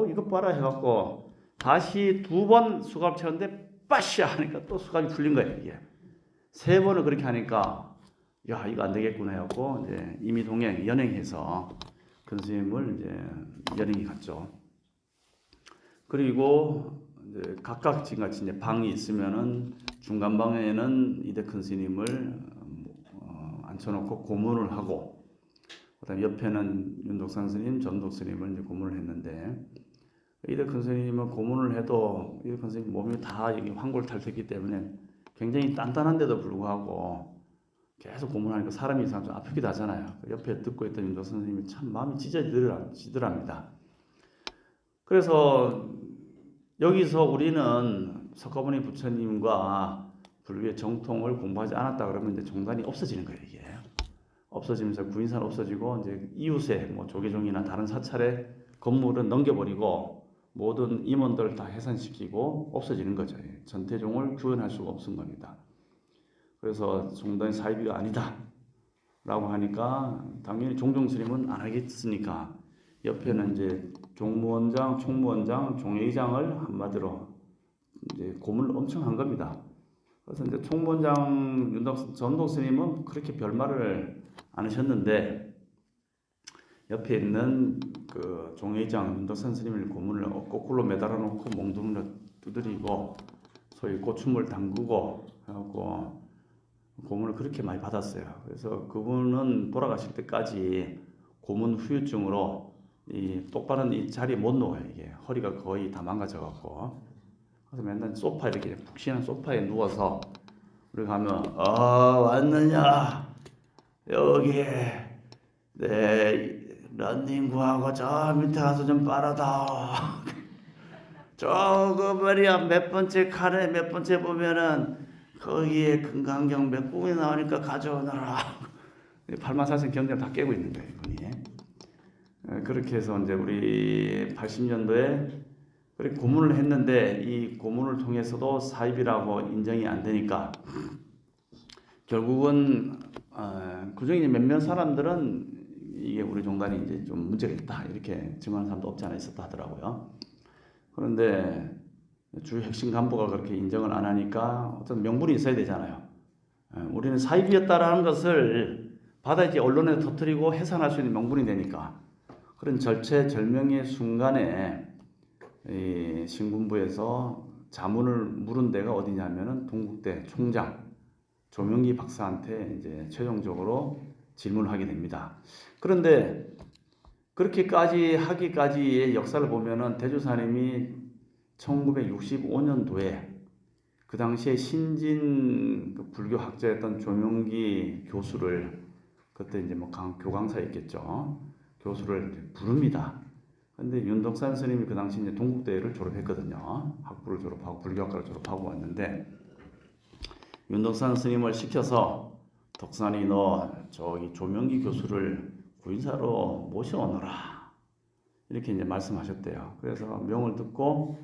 이것 봐라 해갖고 다시 2번 수갑 채웠는데 빠샤 하니까 또 수갑이 풀린 거예요. 이게 3번을 그렇게 하니까, 야, 이거 안 되겠구나 해갖고 이제 임의 동행 연행해서 큰 스님을 이제 연행이 갔죠. 그리고 이제 각각 지금같이 이제 방이 있으면은 중간 방에는 이대 큰 스님을 앉혀놓고 고문을 하고, 그다음 옆에는 윤덕산 스님, 전덕 스님을 이제 고문을 했는데, 이대 큰 스님은 고문을 해도 이대 큰 스님 몸이 다 여기 환골탈태기 때문에 굉장히 단단한데도 불구하고 계속 고문하니까 사람이 좀 아프기도 하잖아요. 옆에 듣고 있던 윤덕산 스님이 참 마음이 찢어지더랍니다. 그래서 여기서 우리는 석가모니 부처님과 불교의 정통을 공부하지 않았다 그러면 이제 종단이 없어지는 거예요. 이게 없어지면서 구인사는 없어지고 이제 이웃의 뭐 조계종이나 다른 사찰의 건물은 넘겨버리고 모든 임원들 다 해산시키고 없어지는 거죠. 전태종을 구현할 수가 없은 겁니다. 그래서 종단이 사이비가 아니다. 라고 하니까 당연히 종종 스님은 안 하겠으니까 옆에는 이제 종무원장, 총무원장, 종회의장을 한마디로 이제 고문을 엄청 한 겁니다. 그래서 이제 총무원장 전동 스님은 그렇게 별말을 안 하셨는데 옆에 있는 그 종회의장 윤덕선 스님을 고문을 거꾸로 매달아 놓고 몽둥이로 두드리고 소위 고춤을 담그고 하고 고문을 그렇게 많이 받았어요. 그래서 그분은 돌아가실 때까지 고문 후유증으로 이 똑바른 이 자리에 못 누워요. 이게 허리가 거의 다 망가져갖고 그래서 맨날 소파 이렇게 푹신한 소파에 누워서 우리가 하면 왔느냐 여기 내 런닝구하고 저 밑에 가서 좀 빨아다오. 저거 말이야 몇 번째 칸에 몇 번째 보면은 거기에 금강경 몇 부분이 나오니까 가져오너라. 8만4천 경전 다 깨고 있는 거예요, 이분이. 그렇게 해서 이제 우리 80년도에 그렇게 고문을 했는데 이 고문을 통해서도 사입이라고 인정이 안 되니까 결국은 그중에 몇몇 사람들은 이게 우리 종단이 이제 좀 문제가 있다 이렇게 증언하는 사람도 없지 않아 있었다 하더라고요. 그런데 주 핵심 간부가 그렇게 인정을 안 하니까 어떤 명분이 있어야 되잖아요. 우리는 사입이었다라는 것을 받아야지 언론에 터뜨리고 해산할 수 있는 명분이 되니까 그런 절체절명의 순간에 이 신군부에서 자문을 물은 데가 어디냐면은 동국대 총장 조명기 박사한테 이제 최종적으로 질문을 하게 됩니다. 그런데 그렇게까지 하기까지의 역사를 보면은 대주사님이 1965년도에 그 당시에 신진 불교 학자였던 조명기 교수를 그때 이제 뭐 교강사였겠죠. 교수를 부릅니다. 근데 윤덕산 스님이 그 당시 이제 동국대를 졸업했거든요. 학부를 졸업하고 불교학과를 졸업하고 왔는데 윤덕산 스님을 시켜서 덕산이 너 저기 조명기 교수를 구인사로 모셔오너라 이렇게 이제 말씀하셨대요. 그래서 명을 듣고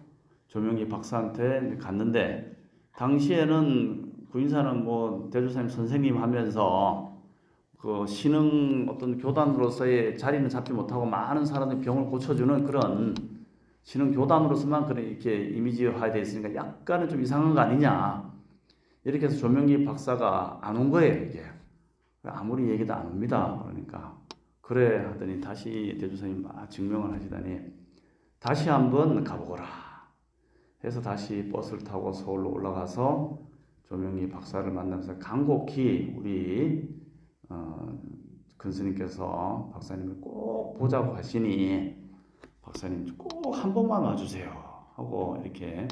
조명기 박사한테 갔는데 당시에는 구인사는 뭐 대주사님 선생님 하면서 그 신흥 어떤 교단으로서의 자리는 잡지 못하고 많은 사람의 병을 고쳐주는 그런 신흥 교단으로서만 그런 이렇게 이미지화되어 있으니까 약간은 좀 이상한 거 아니냐 이렇게 해서 조명기 박사가 안 온 거예요. 이게 아무리 얘기도 안 옵니다. 그러니까 그래 하더니 다시 대주사님 막 증명을 하시더니 다시 한번 가보거라 해서 다시 버스를 타고 서울로 올라가서 조명기 박사를 만나면서 간곡히 우리 근스님께서 박사님을 꼭 보자고 하시니 박사님 꼭 한 번만 와주세요 하고 이렇게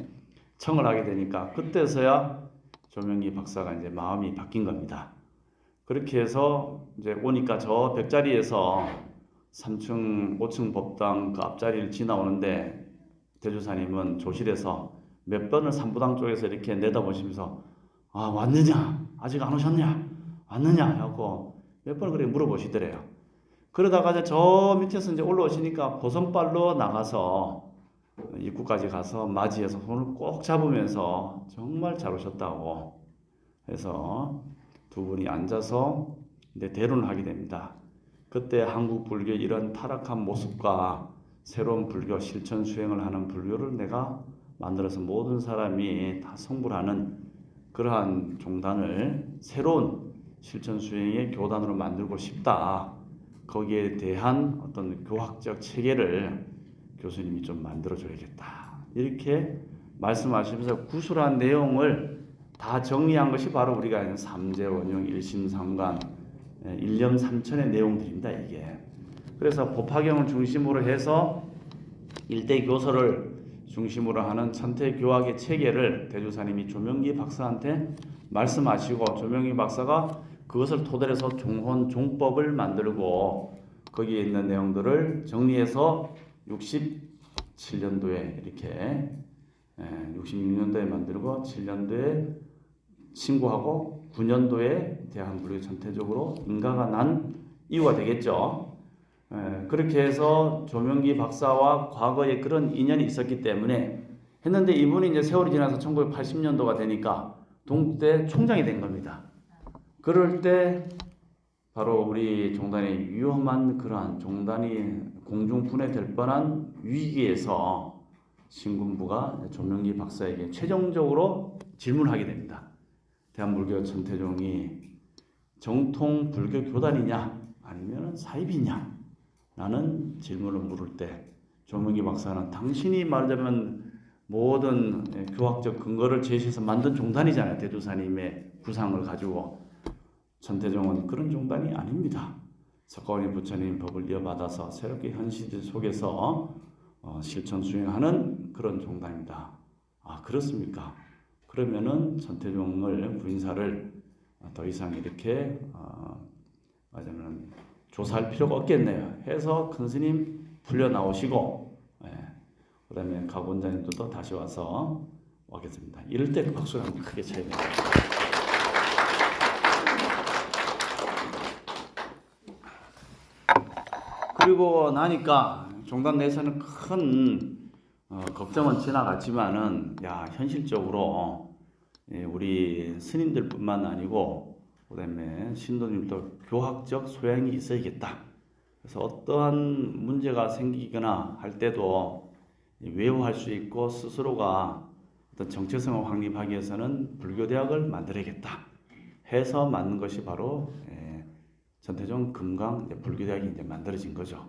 청을 하게 되니까 그때서야 조명기 박사가 이제 마음이 바뀐 겁니다. 그렇게 해서 이제 오니까 저 벽자리에서 3층, 5층 법당 그 앞자리를 지나오는데 대주사님은 조실에서 몇 번을 삼부당 쪽에서 이렇게 내다보시면서 왔느냐? 아직 안 오셨냐? 왔느냐? 하고 몇 번 그렇게 물어보시더래요. 그러다가 이제 저 밑에서 이제 올라오시니까 보선발로 나가서 입구까지 가서 맞이해서 손을 꼭 잡으면서 정말 잘 오셨다고 해서 두 분이 앉아서 이제 대론을 하게 됩니다. 그때 한국 불교의 이런 타락한 모습과 새로운 불교 실천 수행을 하는 불교를 내가 만들어서 모든 사람이 다 성불하는 그러한 종단을 새로운 실천 수행의 교단으로 만들고 싶다. 거기에 대한 어떤 교학적 체계를 교수님이 좀 만들어줘야겠다. 이렇게 말씀하시면서 구술한 내용을 다 정리한 것이 바로 우리가 아는 삼재원용 일심상관 일념삼천의 내용들입니다. 이게 그래서 법화경을 중심으로 해서 일대 교서를 중심으로 하는 천태교학의 체계를 대주사님이 조명기 박사한테 말씀하시고 조명기 박사가 그것을 토대로 해서 종혼 종법을 만들고 거기에 있는 내용들을 정리해서 67년도에 이렇게 66년도에 만들고 7년도에 신고하고 9년도에 대한불교 전체적으로 인가가 난 이유가 되겠죠. 그렇게 해서 조명기 박사와 과거에 그런 인연이 있었기 때문에 했는데 이분이 이제 세월이 지나서 1980년도가 되니까 동국대 총장이 된 겁니다. 그럴 때 바로 우리 종단의 위험한 그러한 종단이 공중분해될 뻔한 위기에서 신군부가 조명기 박사에게 최종적으로 질문하게 됩니다. 대한불교 천태종이 정통 불교 교단이냐 아니면 사입이냐 라는 질문을 물을 때 조명기 박사는 당신이 말하자면 모든 교학적 근거를 제시해서 만든 종단이잖아요. 대두사님의 구상을 가지고. 천태종은 그런 종단이 아닙니다. 석가모니 부처님 법을 이어받아서 새롭게 현실 속에서 실천 수행하는 그런 종단입니다. 아, 그렇습니까? 그러면은 천태종을 부인사를 더 이상 이렇게 말하자면 조사할 필요가 없겠네요. 해서 큰 스님 풀려 나오시고, 그 다음에 각 원장님도 다시 와서 오겠습니다. 이럴 때 박수를 한번 크게 쳐야 됩니다. 그리고 나니까 종단 내에서는 큰 걱정은 지나갔지만은 현실적으로 우리 스님들뿐만 아니고 그다음에 신도님도 교학적 소양이 있어야겠다. 그래서 어떠한 문제가 생기거나 할 때도 외워할 수 있고 스스로가 어떤 정체성을 확립하기 위해서는 불교대학을 만들어야겠다 해서 만든 것이 바로 천태종 금강 불교대학이 이제 만들어진 거죠.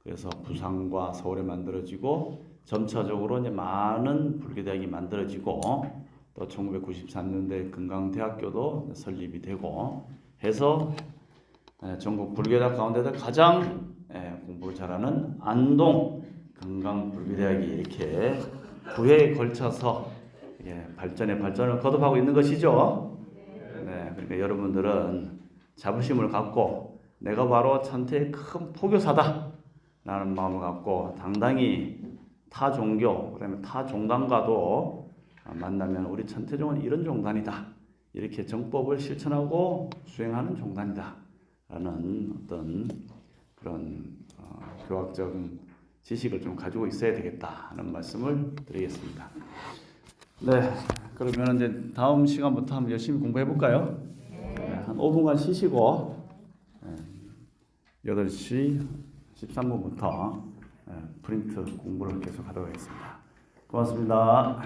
그래서 부산과 서울에 만들어지고 점차적으로 이제 많은 불교대학이 만들어지고 또 1993년도에 금강대학교도 설립이 되고 해서 전국 불교대학 가운데서 가장 공부를 잘하는 안동 금강불교대학이 이렇게 9회에 걸쳐서 발전을 거듭하고 있는 것이죠. 네, 그러니까 여러분들은 자부심을 갖고 내가 바로 천태의 큰 포교사다 라는 마음을 갖고 당당히 타 종교 그다음에 타 종단과도 만나면 우리 천태종은 이런 종단이다 이렇게 정법을 실천하고 수행하는 종단이다 라는 어떤 그런 교학적인 지식을 좀 가지고 있어야 되겠다 하는 말씀을 드리겠습니다. 네, 그러면 이제 다음 시간부터 한번 열심히 공부해 볼까요? 한 5분간 쉬시고 8시 13분부터 프린트 공부를 계속 하도록 하겠습니다. 고맙습니다.